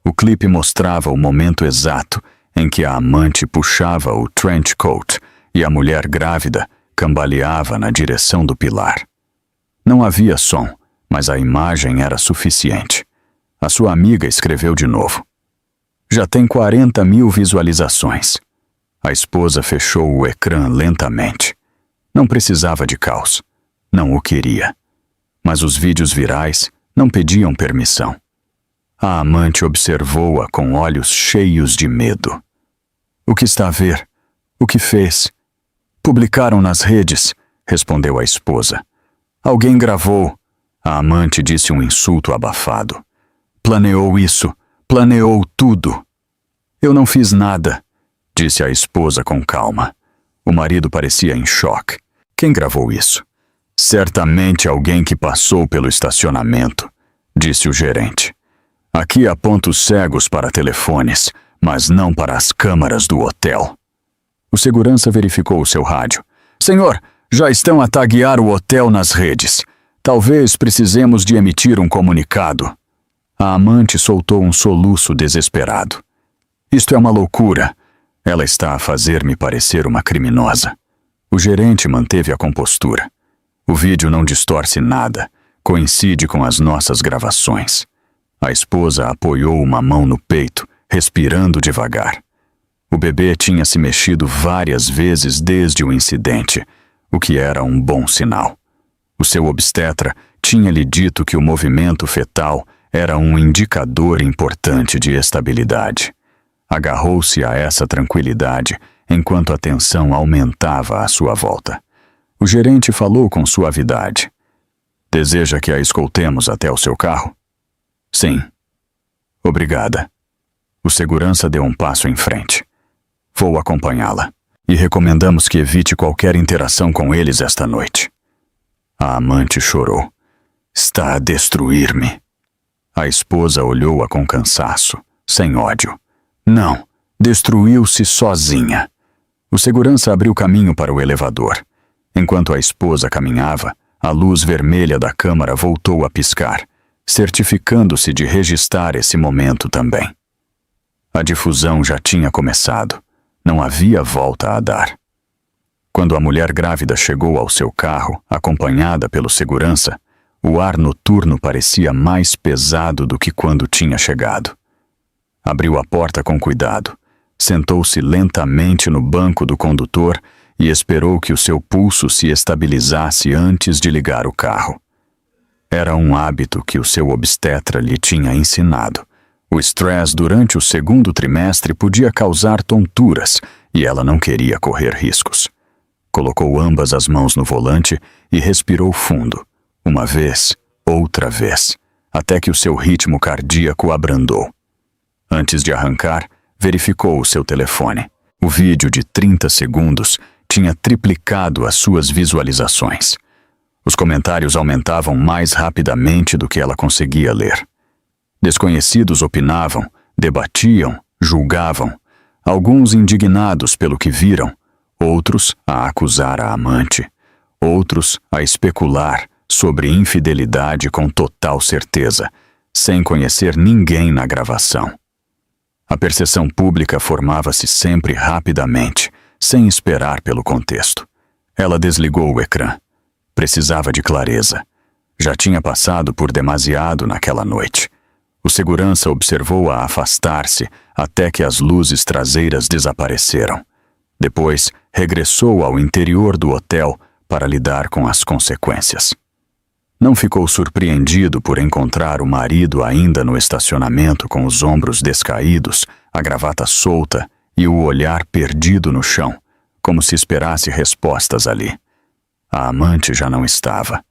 O clipe mostrava o momento exato em que a amante puxava o trench coat e a mulher grávida cambaleava na direção do pilar. Não havia som, mas a imagem era suficiente. A sua amiga escreveu de novo. Já tem 40.000 visualizações. A esposa fechou o ecrã lentamente. Não precisava de caos. Não o queria. Mas os vídeos virais não pediam permissão. A amante observou-a com olhos cheios de medo. O que está a ver? O que fez? Publicaram nas redes, respondeu a esposa. Alguém gravou. A amante disse um insulto abafado. Planeou isso. Planeou tudo. Eu não fiz nada, disse a esposa com calma. O marido parecia em choque. Quem gravou isso? Certamente alguém que passou pelo estacionamento, disse o gerente. Aqui há pontos cegos para telefones, mas não para as câmaras do hotel. O segurança verificou o seu rádio. Senhor, já estão a taguear o hotel nas redes. Talvez precisemos de emitir um comunicado. A amante soltou um soluço desesperado. Isto é uma loucura. Ela está a fazer-me parecer uma criminosa. O gerente manteve a compostura. O vídeo não distorce nada. Coincide com as nossas gravações. A esposa apoiou uma mão no peito, respirando devagar. O bebê tinha se mexido várias vezes desde o incidente, o que era um bom sinal. O seu obstetra tinha lhe dito que o movimento fetal era um indicador importante de estabilidade. Agarrou-se a essa tranquilidade enquanto a tensão aumentava à sua volta. O gerente falou com suavidade. Deseja que a escoltemos até o seu carro? Sim. Obrigada. O segurança deu um passo em frente. Vou acompanhá-la. E recomendamos que evite qualquer interação com eles esta noite. A amante chorou. Está a destruir-me. A esposa olhou-a com cansaço, sem ódio. Não, destruiu-se sozinha. O segurança abriu caminho para o elevador. Enquanto a esposa caminhava, a luz vermelha da câmara voltou a piscar, certificando-se de registrar esse momento também. A difusão já tinha começado. Não havia volta a dar. Quando a mulher grávida chegou ao seu carro, acompanhada pelo segurança, o ar noturno parecia mais pesado do que quando tinha chegado. Abriu a porta com cuidado, sentou-se lentamente no banco do condutor e esperou que o seu pulso se estabilizasse antes de ligar o carro. Era um hábito que o seu obstetra lhe tinha ensinado. O estresse durante o segundo trimestre podia causar tonturas e ela não queria correr riscos. Colocou ambas as mãos no volante e respirou fundo. Uma vez, outra vez. até que o seu ritmo cardíaco abrandou. Antes de arrancar, verificou o seu telefone. O vídeo de 30 segundos tinha triplicado as suas visualizações. Os comentários aumentavam mais rapidamente do que ela conseguia ler. Desconhecidos opinavam, debatiam, julgavam, alguns indignados pelo que viram, outros a acusar a amante, outros a especular sobre infidelidade com total certeza, sem conhecer ninguém na gravação. A percepção pública formava-se sempre rapidamente, sem esperar pelo contexto. Ela desligou o ecrã. Precisava de clareza. Já tinha passado por demasiado naquela noite. O segurança observou-a afastar-se até que as luzes traseiras desapareceram. Depois, regressou ao interior do hotel para lidar com as consequências. Não ficou surpreendido por encontrar o marido ainda no estacionamento com os ombros descaídos, a gravata solta e o olhar perdido no chão, como se esperasse respostas ali. A amante já não estava.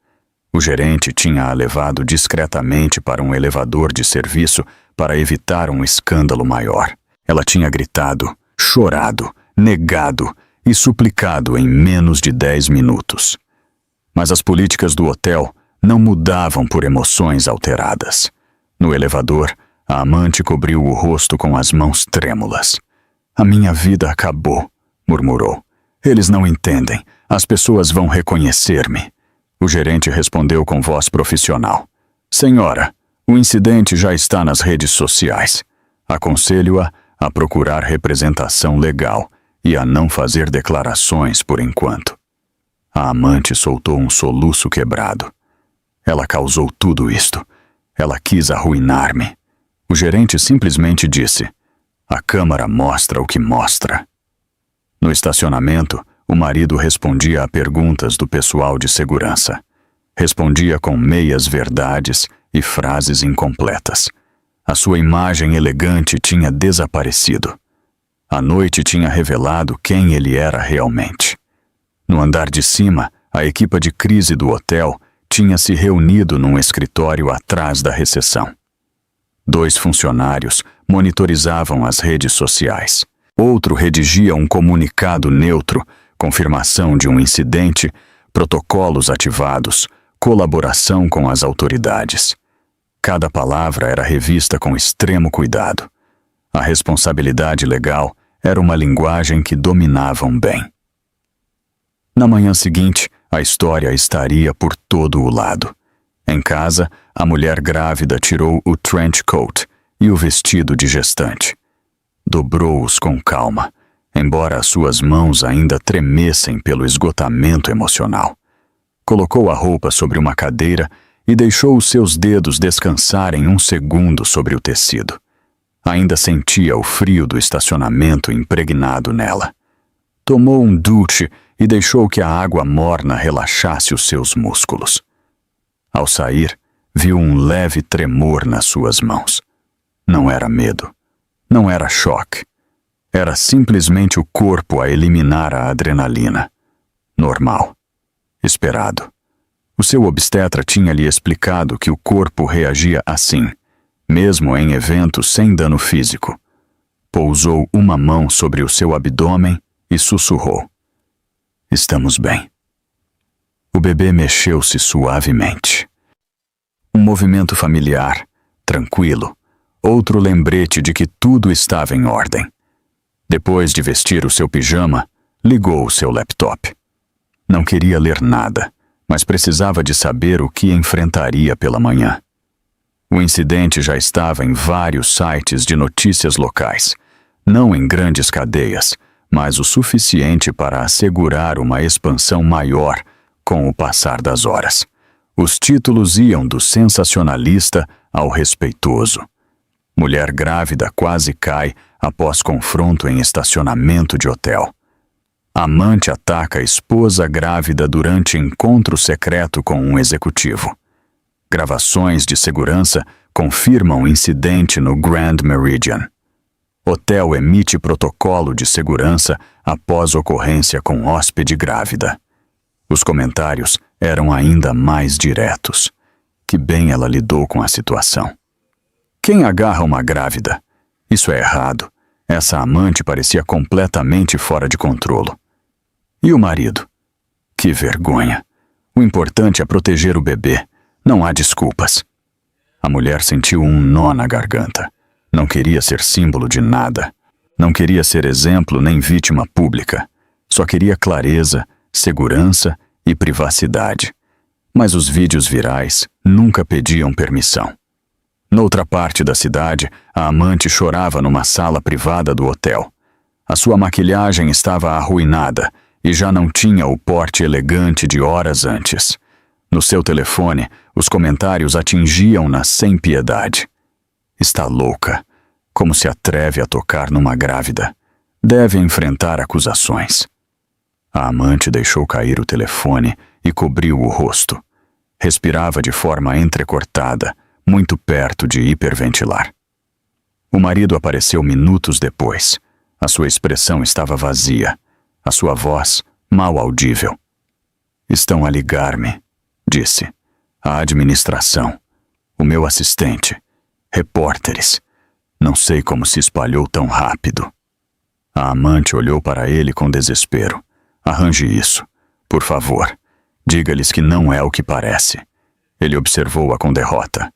O gerente tinha-a levado discretamente para um elevador de serviço para evitar um escândalo maior. Ela tinha gritado, chorado, negado e suplicado em menos de 10 minutos. Mas as políticas do hotel não mudavam por emoções alteradas. No elevador, a amante cobriu o rosto com as mãos trêmulas. "A minha vida acabou", murmurou. "Eles não entendem. As pessoas vão reconhecer-me." O gerente respondeu com voz profissional. "Senhora, o incidente já está nas redes sociais. Aconselho-a a procurar representação legal e a não fazer declarações por enquanto." A amante soltou um soluço quebrado. "Ela causou tudo isto. Ela quis arruinar-me." O gerente simplesmente disse: "A câmara mostra o que mostra." No estacionamento, o marido respondia a perguntas do pessoal de segurança. Respondia com meias verdades e frases incompletas. A sua imagem elegante tinha desaparecido. A noite tinha revelado quem ele era realmente. No andar de cima, a equipa de crise do hotel tinha se reunido num escritório atrás da recepção. 2 funcionários monitorizavam as redes sociais. Outro redigia um comunicado neutro, confirmação de um incidente, protocolos ativados, colaboração com as autoridades. Cada palavra era revista com extremo cuidado. A responsabilidade legal era uma linguagem que dominavam bem. Na manhã seguinte, a história estaria por todo o lado. Em casa, a mulher grávida tirou o trench coat e o vestido de gestante. Dobrou-os com calma, embora as suas mãos ainda tremessem pelo esgotamento emocional. Colocou a roupa sobre uma cadeira e deixou os seus dedos descansarem um segundo sobre o tecido. Ainda sentia o frio do estacionamento impregnado nela. Tomou um duche e deixou que a água morna relaxasse os seus músculos. Ao sair, viu um leve tremor nas suas mãos. Não era medo. Não era choque. Era simplesmente o corpo a eliminar a adrenalina. Normal. Esperado. O seu obstetra tinha lhe explicado que o corpo reagia assim, mesmo em eventos sem dano físico. Pousou uma mão sobre o seu abdômen e sussurrou: "Estamos bem." O bebê mexeu-se suavemente. Um movimento familiar, tranquilo, outro lembrete de que tudo estava em ordem. Depois de vestir o seu pijama, ligou o seu laptop. Não queria ler nada, mas precisava de saber o que enfrentaria pela manhã. O incidente já estava em vários sites de notícias locais, não em grandes cadeias, mas o suficiente para assegurar uma expansão maior com o passar das horas. Os títulos iam do sensacionalista ao respeitoso. Mulher grávida quase cai após confronto em estacionamento de hotel. Amante ataca a esposa grávida durante encontro secreto com um executivo. Gravações de segurança confirmam incidente no Grand Meridian. Hotel emite protocolo de segurança após ocorrência com hóspede grávida. Os comentários eram ainda mais diretos. Que que bem ela lidou com a situação. Quem agarra uma grávida? Isso é errado. Essa amante parecia completamente fora de controle. E o marido? Que vergonha. O importante é proteger o bebê. Não há desculpas. A mulher sentiu um nó na garganta. Não queria ser símbolo de nada. Não queria ser exemplo nem vítima pública. Só queria clareza, segurança e privacidade. Mas os vídeos virais nunca pediam permissão. Noutra parte da cidade, a amante chorava numa sala privada do hotel. A sua maquilhagem estava arruinada e já não tinha o porte elegante de horas antes. No seu telefone, os comentários atingiam-na sem piedade. Está louca. Como se atreve a tocar numa grávida? Deve enfrentar acusações. A amante deixou cair o telefone e cobriu o rosto. Respirava de forma entrecortada, muito perto de hiperventilar. O marido apareceu minutos depois. A sua expressão estava vazia, a sua voz mal audível. "Estão a ligar-me", disse. "A administração, o meu assistente, repórteres. Não sei como se espalhou tão rápido." A amante olhou para ele com desespero. "Arranje isso. Por favor, diga-lhes que não é o que parece." Ele observou-a com derrota.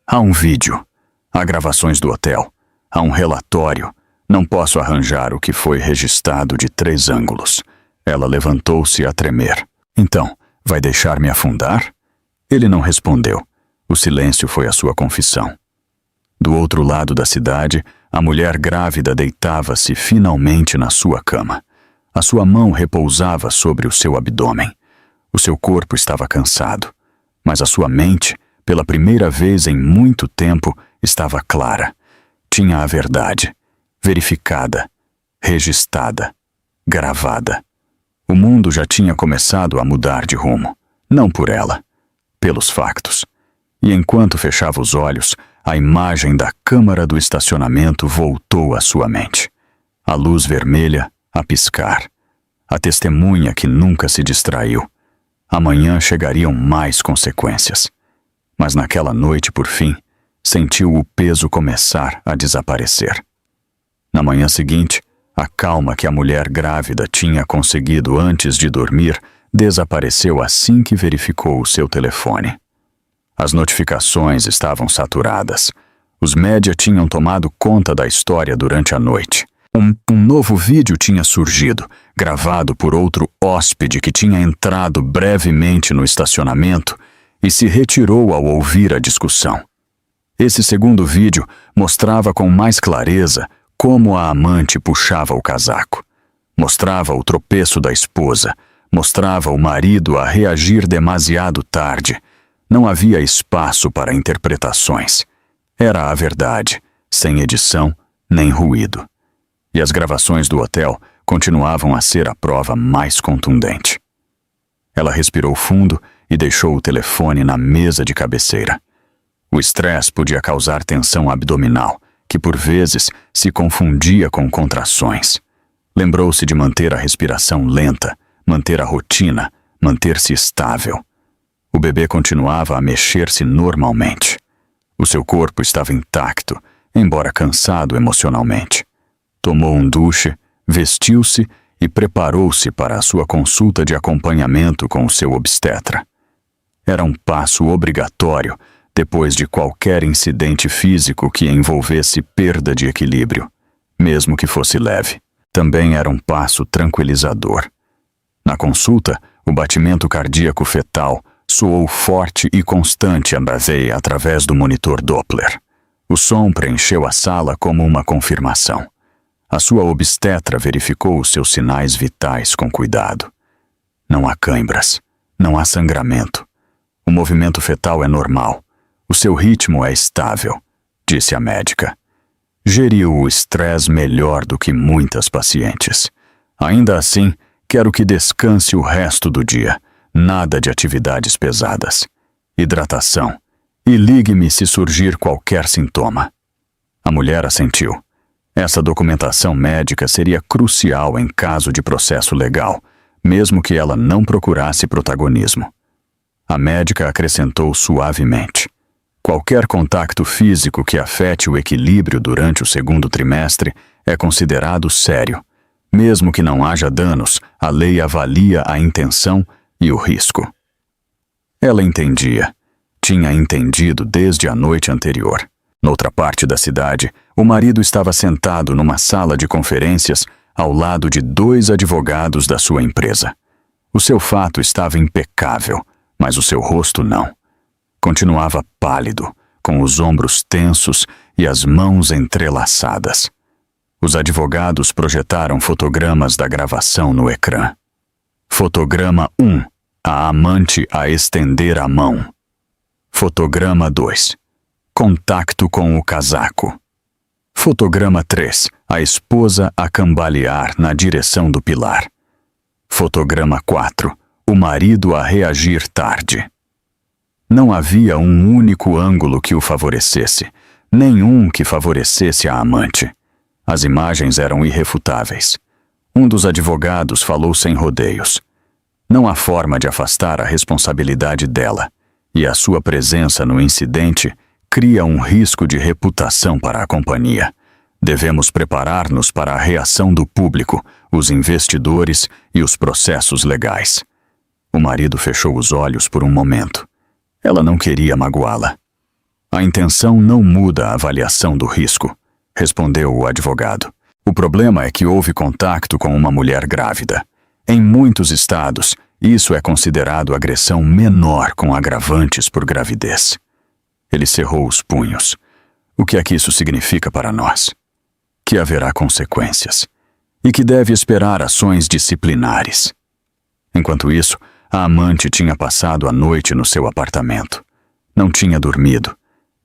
"Há um vídeo. Há gravações do hotel. Há um relatório. Não posso arranjar o que foi registrado de 3 ângulos." Ela levantou-se a tremer. "Então, vai deixar-me afundar?" Ele não respondeu. O silêncio foi a sua confissão. Do outro lado da cidade, a mulher grávida deitava-se finalmente na sua cama. A sua mão repousava sobre o seu abdômen. O seu corpo estava cansado, mas a sua mente, pela primeira vez em muito tempo, estava clara. Tinha a verdade, verificada, registrada, gravada. O mundo já tinha começado a mudar de rumo, não por ela, pelos factos. E enquanto fechava os olhos, a imagem da câmara do estacionamento voltou à sua mente. A luz vermelha a piscar. A testemunha que nunca se distraiu. Amanhã chegariam mais consequências. Mas naquela noite, por fim, sentiu o peso começar a desaparecer. Na manhã seguinte, a calma que a mulher grávida tinha conseguido antes de dormir desapareceu assim que verificou o seu telefone. As notificações estavam saturadas. Os média tinham tomado conta da história durante a noite. Um novo vídeo tinha surgido, gravado por outro hóspede que tinha entrado brevemente no estacionamento e se retirou ao ouvir a discussão. Esse segundo vídeo mostrava com mais clareza como a amante puxava o casaco. Mostrava o tropeço da esposa, mostrava o marido a reagir demasiado tarde. Não havia espaço para interpretações. Era a verdade, sem edição nem ruído. E as gravações do hotel continuavam a ser a prova mais contundente. Ela respirou fundo e deixou o telefone na mesa de cabeceira. O estresse podia causar tensão abdominal, que por vezes se confundia com contrações. Lembrou-se de manter a respiração lenta, manter a rotina, manter-se estável. O bebê continuava a mexer-se normalmente. O seu corpo estava intacto, embora cansado emocionalmente. Tomou um duche, vestiu-se e preparou-se para a sua consulta de acompanhamento com o seu obstetra. Era um passo obrigatório depois de qualquer incidente físico que envolvesse perda de equilíbrio, mesmo que fosse leve. Também era um passo tranquilizador. Na consulta, o batimento cardíaco fetal soou forte e constante na veia através do monitor Doppler. O som preencheu a sala como uma confirmação. A sua obstetra verificou os seus sinais vitais com cuidado. Não há câimbras, não há sangramento. O movimento fetal é normal. O seu ritmo é estável, disse a médica. Geriu o estresse melhor do que muitas pacientes. Ainda assim, quero que descanse o resto do dia. Nada de atividades pesadas. Hidratação. E ligue-me se surgir qualquer sintoma. A mulher assentiu. Essa documentação médica seria crucial em caso de processo legal, mesmo que ela não procurasse protagonismo. A médica acrescentou suavemente: qualquer contacto físico que afete o equilíbrio durante o segundo trimestre é considerado sério. Mesmo que não haja danos, a lei avalia a intenção e o risco. Ela entendia. Tinha entendido desde a noite anterior. Noutra parte da cidade, o marido estava sentado numa sala de conferências ao lado de 2 advogados da sua empresa. O seu fato estava impecável, mas o seu rosto não. Continuava pálido, com os ombros tensos e as mãos entrelaçadas. Os advogados projetaram fotogramas da gravação no ecrã. Fotograma 1. A amante a estender a mão. Fotograma 2. Contacto com o casaco. Fotograma 3. A esposa a cambalear na direção do pilar. Fotograma 4. O marido a reagir tarde. Não havia um único ângulo que o favorecesse, nenhum que favorecesse a amante. As imagens eram irrefutáveis. Um dos advogados falou sem rodeios. Não há forma de afastar a responsabilidade dela, e a sua presença no incidente cria um risco de reputação para a companhia. Devemos preparar-nos para a reação do público, os investidores e os processos legais. O marido fechou os olhos por um momento. Ela não queria magoá-la. A intenção não muda a avaliação do risco, respondeu o advogado. O problema é que houve contato com uma mulher grávida. Em muitos estados, isso é considerado agressão menor com agravantes por gravidez. Ele cerrou os punhos. O que é que isso significa para nós? Que haverá consequências e que deve esperar ações disciplinares. Enquanto isso, a amante tinha passado a noite no seu apartamento. Não tinha dormido.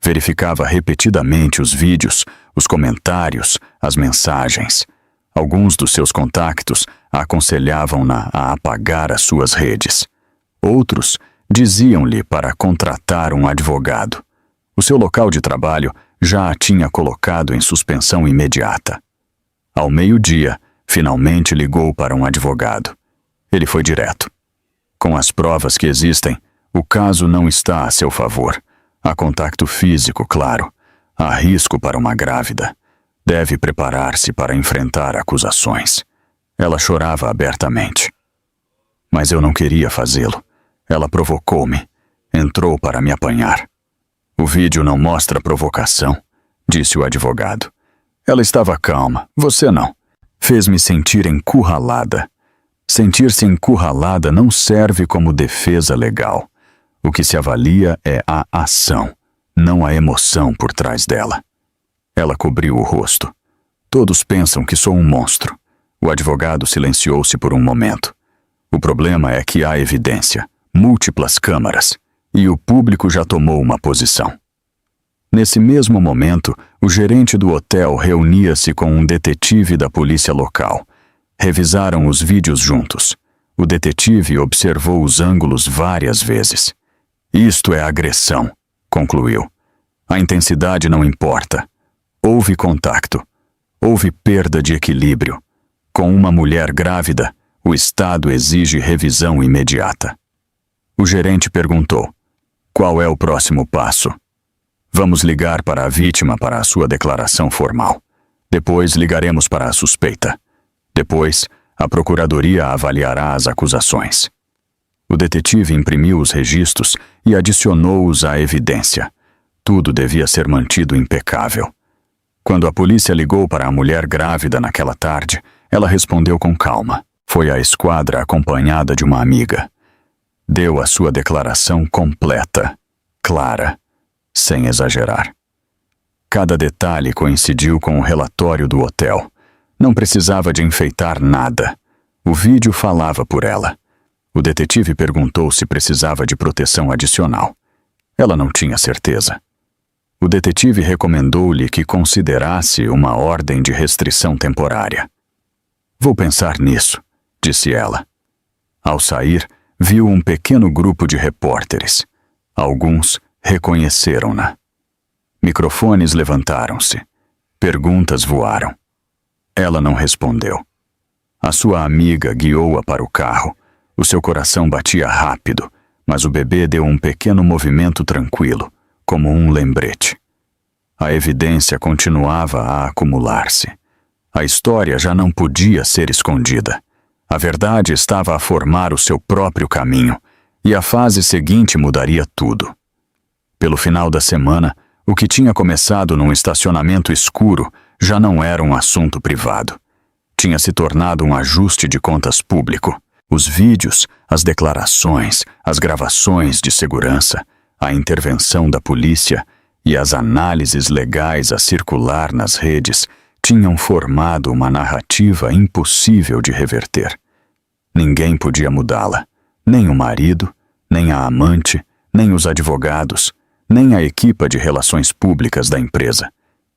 Verificava repetidamente os vídeos, os comentários, as mensagens. Alguns dos seus contactos aconselhavam-na a apagar as suas redes. Outros diziam-lhe para contratar um advogado. O seu local de trabalho já a tinha colocado em suspensão imediata. Ao meio-dia, finalmente ligou para um advogado. Ele foi direto. Com as provas que existem, o caso não está a seu favor. Há contacto físico, claro. Há risco para uma grávida. Deve preparar-se para enfrentar acusações. Ela chorava abertamente. Mas eu não queria fazê-lo. Ela provocou-me. Entrou para me apanhar. O vídeo não mostra provocação, disse o advogado. Ela estava calma, você não. Fez-me sentir encurralada. Sentir-se encurralada não serve como defesa legal. O que se avalia é a ação, não a emoção por trás dela. Ela cobriu o rosto. Todos pensam que sou um monstro. O advogado silenciou-se por um momento. O problema é que há evidência, múltiplas câmaras, e o público já tomou uma posição. Nesse mesmo momento, o gerente do hotel reunia-se com um detetive da polícia local. Revisaram os vídeos juntos. O detetive observou os ângulos várias vezes. Isto é agressão, concluiu. A intensidade não importa. Houve contacto. Houve perda de equilíbrio. Com uma mulher grávida, o Estado exige revisão imediata. O gerente perguntou: qual é o próximo passo? Vamos ligar para a vítima para a sua declaração formal. Depois ligaremos para a suspeita. Depois, a procuradoria avaliará as acusações. O detetive imprimiu os registros e adicionou-os à evidência. Tudo devia ser mantido impecável. Quando a polícia ligou para a mulher grávida naquela tarde, ela respondeu com calma. Foi à esquadra acompanhada de uma amiga. Deu a sua declaração completa, clara, sem exagerar. Cada detalhe coincidiu com o relatório do hotel. Não precisava de enfeitar nada. O vídeo falava por ela. O detetive perguntou se precisava de proteção adicional. Ela não tinha certeza. O detetive recomendou-lhe que considerasse uma ordem de restrição temporária. Vou pensar nisso, disse ela. Ao sair, viu um pequeno grupo de repórteres. Alguns reconheceram-na. Microfones levantaram-se. Perguntas voaram. Ela não respondeu. A sua amiga guiou-a para o carro. O seu coração batia rápido, mas o bebê deu um pequeno movimento tranquilo, como um lembrete. A evidência continuava a acumular-se. A história já não podia ser escondida. A verdade estava a formar o seu próprio caminho, e a fase seguinte mudaria tudo. Pelo final da semana, o que tinha começado num estacionamento escuro já não era um assunto privado. Tinha se tornado um ajuste de contas público. Os vídeos, as declarações, as gravações de segurança, a intervenção da polícia e as análises legais a circular nas redes tinham formado uma narrativa impossível de reverter. Ninguém podia mudá-la, nem o marido, nem a amante, nem os advogados, nem a equipa de relações públicas da empresa,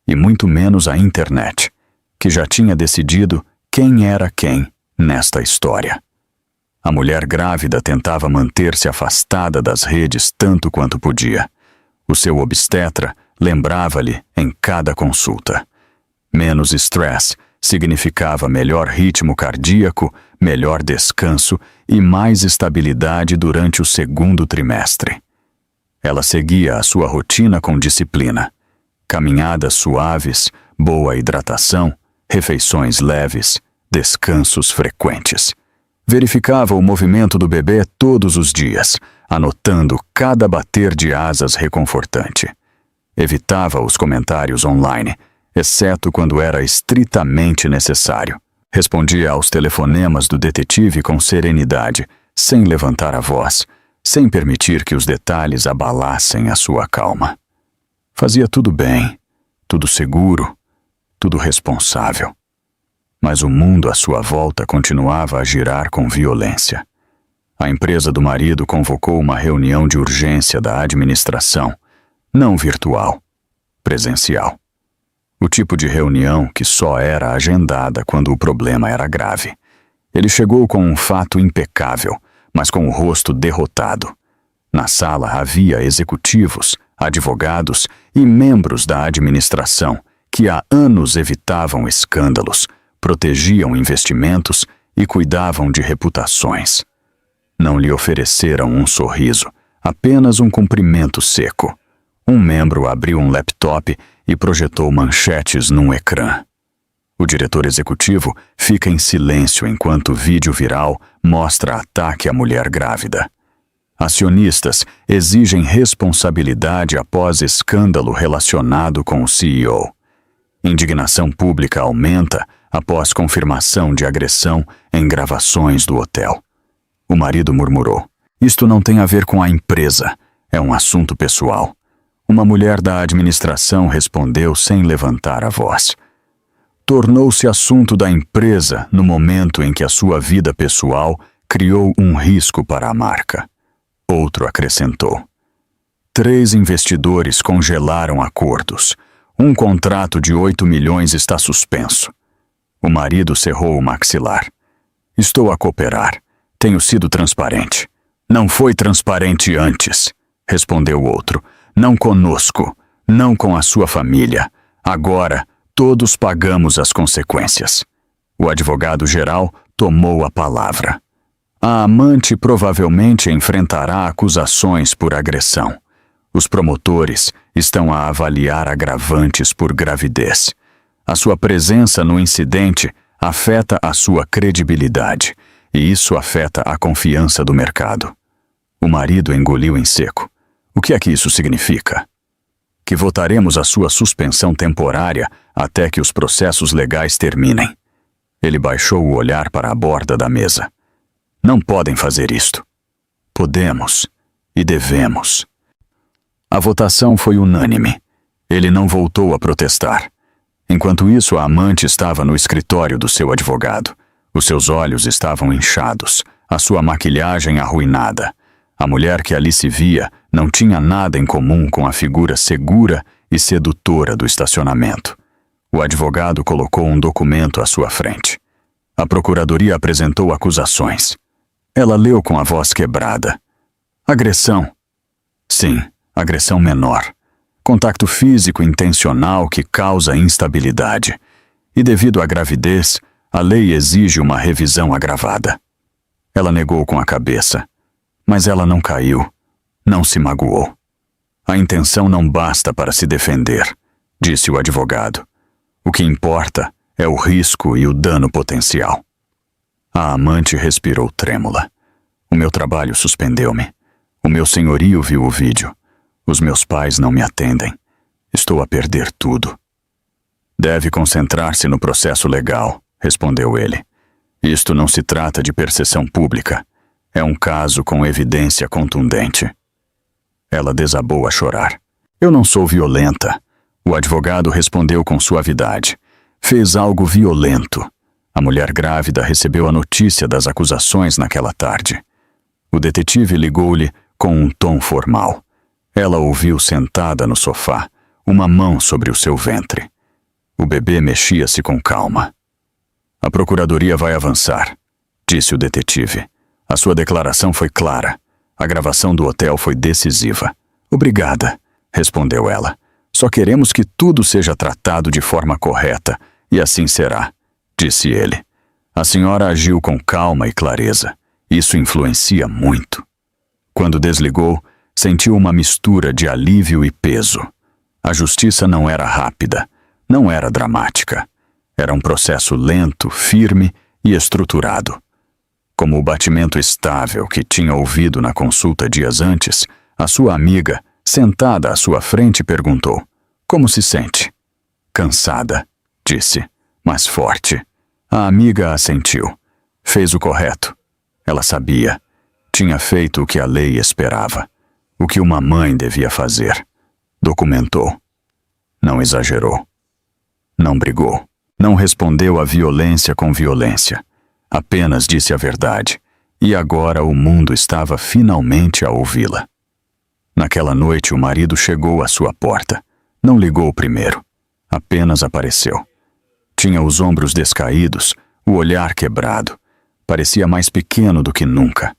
e muito menos a internet, que já tinha decidido quem era quem nesta história. A mulher grávida tentava manter-se afastada das redes tanto quanto podia. O seu obstetra lembrava-lhe em cada consulta. Menos estresse significava melhor ritmo cardíaco, melhor descanso e mais estabilidade durante o segundo trimestre. Ela seguia a sua rotina com disciplina. Caminhadas suaves, boa hidratação, refeições leves, descansos frequentes. Verificava o movimento do bebê todos os dias, anotando cada bater de asas reconfortante. Evitava os comentários online, exceto quando era estritamente necessário. Respondia aos telefonemas do detetive com serenidade, sem levantar a voz, sem permitir que os detalhes abalassem a sua calma. Fazia tudo bem, tudo seguro, tudo responsável. Mas o mundo à sua volta continuava a girar com violência. A empresa do marido convocou uma reunião de urgência da administração, não virtual, presencial. O tipo de reunião que só era agendada quando o problema era grave. Ele chegou com um fato impecável, mas com o rosto derrotado. Na sala havia executivos, advogados e membros da administração que há anos evitavam escândalos, protegiam investimentos e cuidavam de reputações. Não lhe ofereceram um sorriso, apenas um cumprimento seco. Um membro abriu um laptop e projetou manchetes num ecrã. O diretor executivo fica em silêncio enquanto o vídeo viral mostra ataque à mulher grávida. Acionistas exigem responsabilidade após escândalo relacionado com o CEO. Indignação pública aumenta após confirmação de agressão em gravações do hotel. O marido murmurou: "Isto não tem a ver com a empresa, é um assunto pessoal." Uma mulher da administração respondeu sem levantar a voz: "Tornou-se assunto da empresa no momento em que a sua vida pessoal criou um risco para a marca." Outro acrescentou: "3 investidores congelaram acordos. Um contrato de 8 milhões está suspenso." O marido cerrou o maxilar. "Estou a cooperar. Tenho sido transparente." "Não foi transparente antes," respondeu o outro. "Não conosco, não com a sua família. Agora, todos pagamos as consequências." O advogado-geral tomou a palavra. "A amante provavelmente enfrentará acusações por agressão. Os promotores estão a avaliar agravantes por gravidez. A sua presença no incidente afeta a sua credibilidade, e isso afeta a confiança do mercado." O marido engoliu em seco. "O que é que isso significa?" "Que votaremos a sua suspensão temporária até que os processos legais terminem." Ele baixou o olhar para a borda da mesa. "Não podem fazer isto." "Podemos e devemos." A votação foi unânime. Ele não voltou a protestar. Enquanto isso, a amante estava no escritório do seu advogado. Os seus olhos estavam inchados, a sua maquilhagem arruinada. A mulher que ali se via não tinha nada em comum com a figura segura e sedutora do estacionamento. O advogado colocou um documento à sua frente. A procuradoria apresentou acusações. Ela leu com a voz quebrada: "Agressão." "Sim, agressão menor. Contacto físico intencional que causa instabilidade. E devido à gravidez, a lei exige uma revisão agravada." Ela negou com a cabeça. mas ela não caiu, não se magoou. A intenção não basta para se defender, disse o advogado. O que importa é o risco e o dano potencial. A amante respirou trêmula. O meu trabalho suspendeu-me. O meu senhorio viu o vídeo. Os meus pais não me atendem. Estou a perder tudo. Deve concentrar-se no processo legal, respondeu ele. Isto não se trata de perseção pública. É um caso com evidência contundente. Ela desabou a chorar. Eu não sou violenta. O advogado respondeu com suavidade. Fez algo violento. A mulher grávida recebeu a notícia das acusações naquela tarde. O detetive ligou-lhe com um tom formal. Ela ouviu sentada no sofá, uma mão sobre o seu ventre. O bebê mexia-se com calma. A procuradoria vai avançar, disse o detetive. A sua declaração foi clara. A gravação do hotel foi decisiva. Obrigada, respondeu ela. Só queremos que tudo seja tratado de forma correta, e assim será, disse ele. A senhora agiu com calma e clareza. Isso influencia muito. Quando desligou, sentiu uma mistura de alívio e peso. A justiça não era rápida, não era dramática. Era um processo lento, firme e estruturado. Como o batimento estável que tinha ouvido na consulta dias antes, a sua amiga, sentada à sua frente, perguntou: Como se sente? Cansada, disse, mas forte. A amiga assentiu. Fez o correto. Ela sabia. Tinha feito o que a lei esperava. O que uma mãe devia fazer. Documentou. Não exagerou. Não brigou. Não respondeu à violência com violência. Apenas disse a verdade. E agora o mundo estava finalmente a ouvi-la. Naquela noite o marido chegou à sua porta. Não ligou primeiro. Apenas apareceu. Tinha os ombros descaídos, o olhar quebrado. Parecia mais pequeno do que nunca.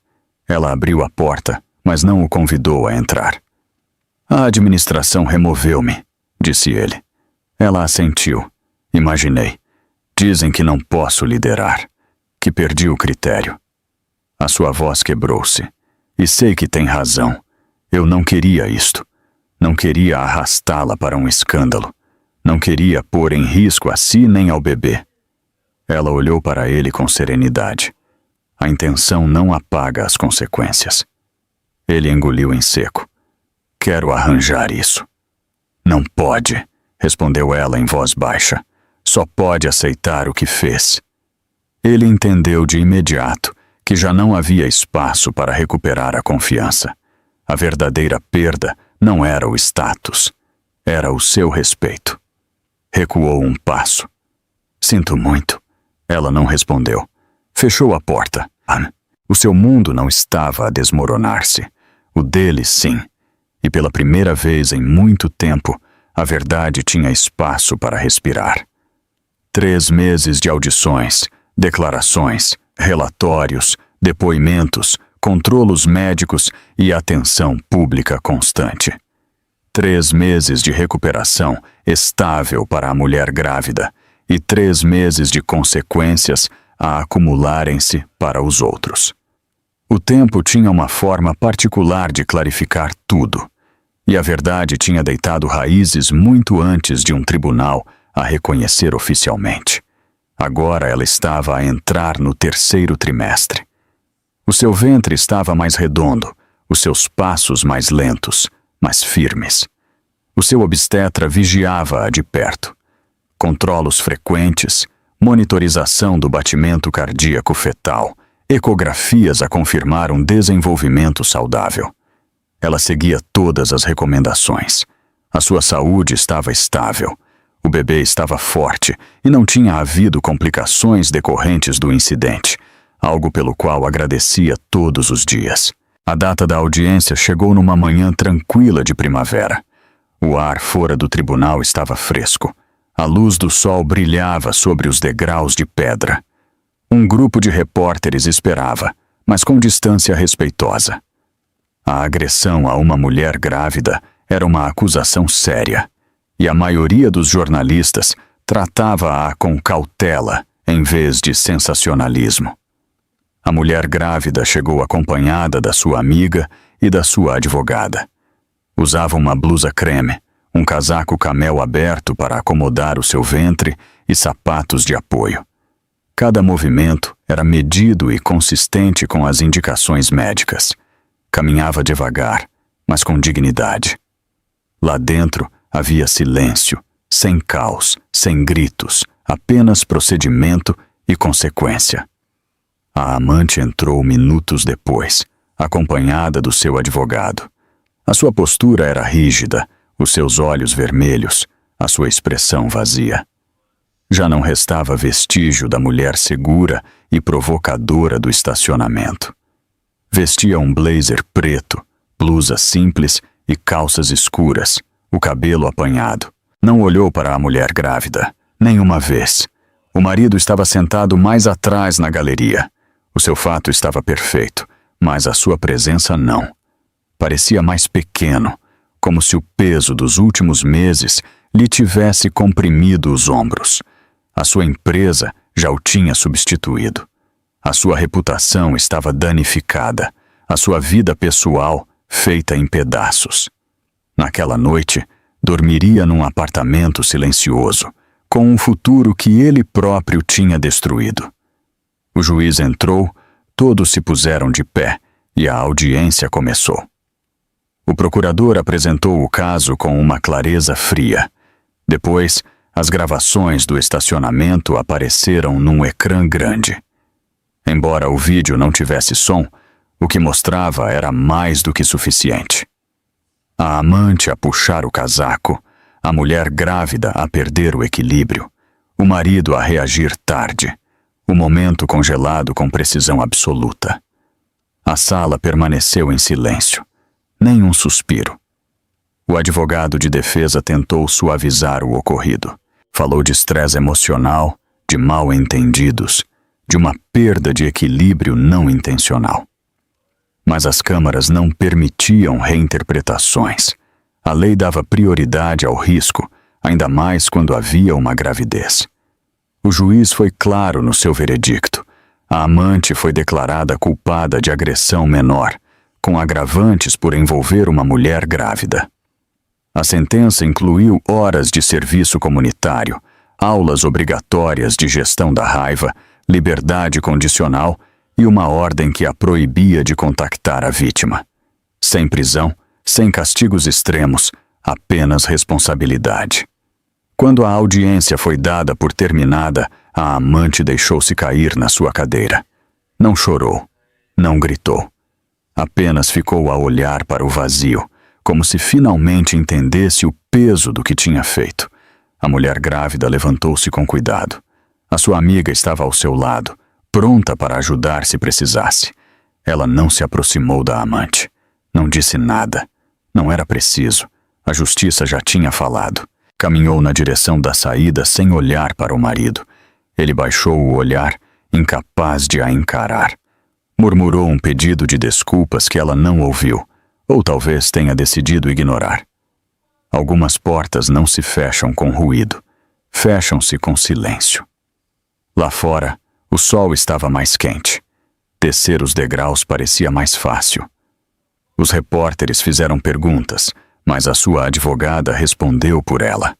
Ela abriu a porta, mas não o convidou a entrar. A administração removeu-me, disse ele. Ela assentiu. Imaginei. Dizem que não posso liderar, que perdi o critério. A sua voz quebrou-se. E sei que tem razão. Eu não queria isto. Não queria arrastá-la para um escândalo. Não queria pôr em risco a si nem ao bebê. Ela olhou para ele com serenidade. A intenção não apaga as consequências. Ele engoliu em seco. Quero arranjar isso. Não pode, respondeu ela em voz baixa. Só pode aceitar o que fez. Ele entendeu de imediato que já não havia espaço para recuperar a confiança. A verdadeira perda não era o status, era o seu respeito. Recuou um passo. Sinto muito. Ela não respondeu. Fechou a porta. O seu mundo não estava a desmoronar-se. O dele, sim. E pela primeira vez em muito tempo, a verdade tinha espaço para respirar. 3 meses de audições, declarações, relatórios, depoimentos, controlos médicos e atenção pública constante. 3 meses de recuperação estável para a mulher grávida e 3 meses de consequências a acumularem-se para os outros. O tempo tinha uma forma particular de clarificar tudo, e a verdade tinha deitado raízes muito antes de um tribunal a reconhecer oficialmente. Agora ela estava a entrar no 3º trimestre. O seu ventre estava mais redondo, os seus passos mais lentos, mais firmes. O seu obstetra vigiava-a de perto. Controlos frequentes, monitorização do batimento cardíaco fetal, ecografias a confirmar um desenvolvimento saudável. Ela seguia todas as recomendações. A sua saúde estava estável. O bebê estava forte e não tinha havido complicações decorrentes do incidente, algo pelo qual agradecia todos os dias. A data da audiência chegou numa manhã tranquila de primavera. O ar fora do tribunal estava fresco. A luz do sol brilhava sobre os degraus de pedra. Um grupo de repórteres esperava, mas com distância respeitosa. A agressão a uma mulher grávida era uma acusação séria, e a maioria dos jornalistas tratava-a com cautela em vez de sensacionalismo. A mulher grávida chegou acompanhada da sua amiga e da sua advogada. Usava uma blusa creme, um casaco camel aberto para acomodar o seu ventre e sapatos de apoio. Cada movimento era medido e consistente com as indicações médicas. Caminhava devagar, mas com dignidade. Lá dentro havia silêncio, sem caos, sem gritos, apenas procedimento e consequência. A amante entrou minutos depois, acompanhada do seu advogado. A sua postura era rígida, os seus olhos vermelhos, a sua expressão vazia. Já não restava vestígio da mulher segura e provocadora do estacionamento. Vestia um blazer preto, blusa simples e calças escuras, o cabelo apanhado. Não olhou para a mulher grávida, nem uma vez. O marido estava sentado mais atrás na galeria. O seu fato estava perfeito, mas a sua presença não. Parecia mais pequeno, como se o peso dos últimos meses lhe tivesse comprimido os ombros. A sua empresa já o tinha substituído. A sua reputação estava danificada, a sua vida pessoal feita em pedaços. Naquela noite, dormiria num apartamento silencioso, com um futuro que ele próprio tinha destruído. O juiz entrou, todos se puseram de pé e a audiência começou. O procurador apresentou o caso com uma clareza fria. Depois, as gravações do estacionamento apareceram num ecrã grande. Embora o vídeo não tivesse som, o que mostrava era mais do que suficiente. A amante a puxar o casaco, a mulher grávida a perder o equilíbrio, o marido a reagir tarde, o momento congelado com precisão absoluta. A sala permaneceu em silêncio, nem um suspiro. O advogado de defesa tentou suavizar o ocorrido. Falou de estresse emocional, de mal-entendidos, de uma perda de equilíbrio não intencional. Mas as câmaras não permitiam reinterpretações. A lei dava prioridade ao risco, ainda mais quando havia uma gravidez. O juiz foi claro no seu veredicto. A amante foi declarada culpada de agressão menor, com agravantes por envolver uma mulher grávida. A sentença incluiu horas de serviço comunitário, aulas obrigatórias de gestão da raiva, liberdade condicional e uma ordem que a proibia de contactar a vítima. Sem prisão, sem castigos extremos, apenas responsabilidade. Quando a audiência foi dada por terminada, a amante deixou-se cair na sua cadeira. Não chorou, não gritou. Apenas ficou a olhar para o vazio, como se finalmente entendesse o peso do que tinha feito. A mulher grávida levantou-se com cuidado. A sua amiga estava ao seu lado, pronta para ajudar se precisasse. Ela não se aproximou da amante. Não disse nada. Não era preciso. A justiça já tinha falado. Caminhou na direção da saída sem olhar para o marido. Ele baixou o olhar, incapaz de a encarar. Murmurou um pedido de desculpas que ela não ouviu, ou talvez tenha decidido ignorar. Algumas portas não se fecham com ruído, fecham-se com silêncio. Lá fora, o sol estava mais quente. Descer os degraus parecia mais fácil. Os repórteres fizeram perguntas, mas a sua advogada respondeu por ela.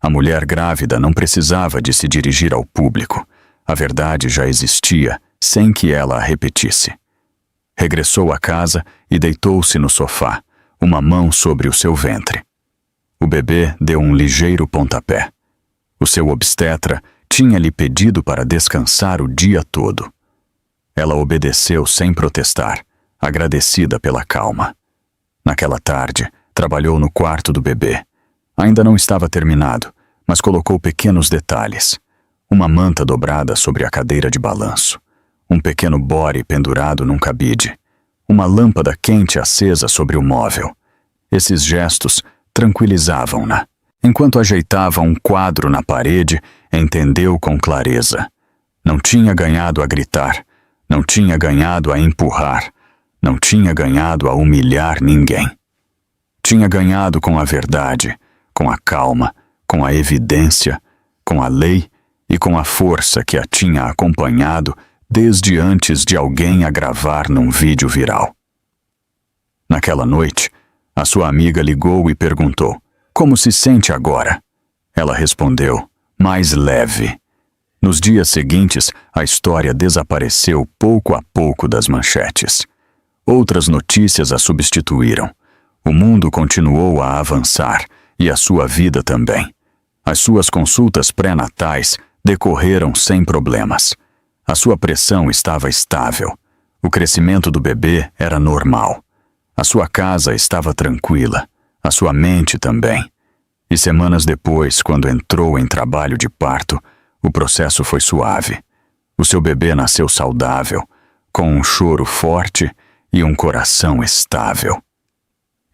A mulher grávida não precisava de se dirigir ao público. A verdade já existia, sem que ela a repetisse. Regressou à casa e deitou-se no sofá, uma mão sobre o seu ventre. O bebê deu um ligeiro pontapé. O seu obstetra tinha-lhe pedido para descansar o dia todo. Ela obedeceu sem protestar, agradecida pela calma. Naquela tarde, trabalhou no quarto do bebê. Ainda não estava terminado, mas colocou pequenos detalhes. Uma manta dobrada sobre a cadeira de balanço. Um pequeno bore pendurado num cabide. Uma lâmpada quente acesa sobre o móvel. Esses gestos tranquilizavam-na. Enquanto ajeitava um quadro na parede, entendeu com clareza. Não tinha ganhado a gritar. Não tinha ganhado a empurrar. Não tinha ganhado a humilhar ninguém. Tinha ganhado com a verdade, com a calma, com a evidência, com a lei e com a força que a tinha acompanhado desde antes de alguém a gravar num vídeo viral. Naquela noite, a sua amiga ligou e perguntou: "Como se sente agora?" Ela respondeu: "Mais leve." Nos dias seguintes, a história desapareceu pouco a pouco das manchetes. Outras notícias a substituíram. O mundo continuou a avançar e a sua vida também. As suas consultas pré-natais decorreram sem problemas. A sua pressão estava estável. O crescimento do bebê era normal. A sua casa estava tranquila. A sua mente também. E semanas depois, quando entrou em trabalho de parto, o processo foi suave. O seu bebê nasceu saudável, com um choro forte e um coração estável.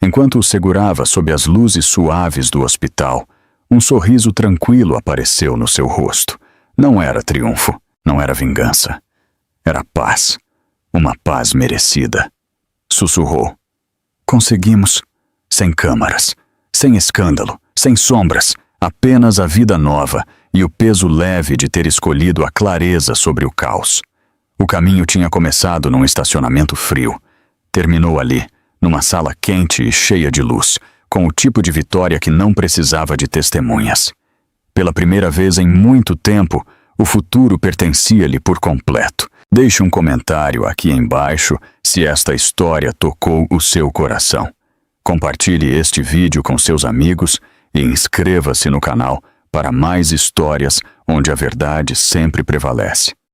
Enquanto o segurava sob as luzes suaves do hospital, um sorriso tranquilo apareceu no seu rosto. Não era triunfo, não era vingança. Era paz. Uma paz merecida. Sussurrou: "Conseguimos. Sem câmaras, sem escândalo, sem sombras, apenas a vida nova e o peso leve de ter escolhido a clareza sobre o caos." O caminho tinha começado num estacionamento frio. Terminou ali, numa sala quente e cheia de luz, com o tipo de vitória que não precisava de testemunhas. Pela primeira vez em muito tempo, o futuro pertencia-lhe por completo. Deixe um comentário aqui embaixo se esta história tocou o seu coração. Compartilhe este vídeo com seus amigos e inscreva-se no canal para mais histórias onde a verdade sempre prevalece.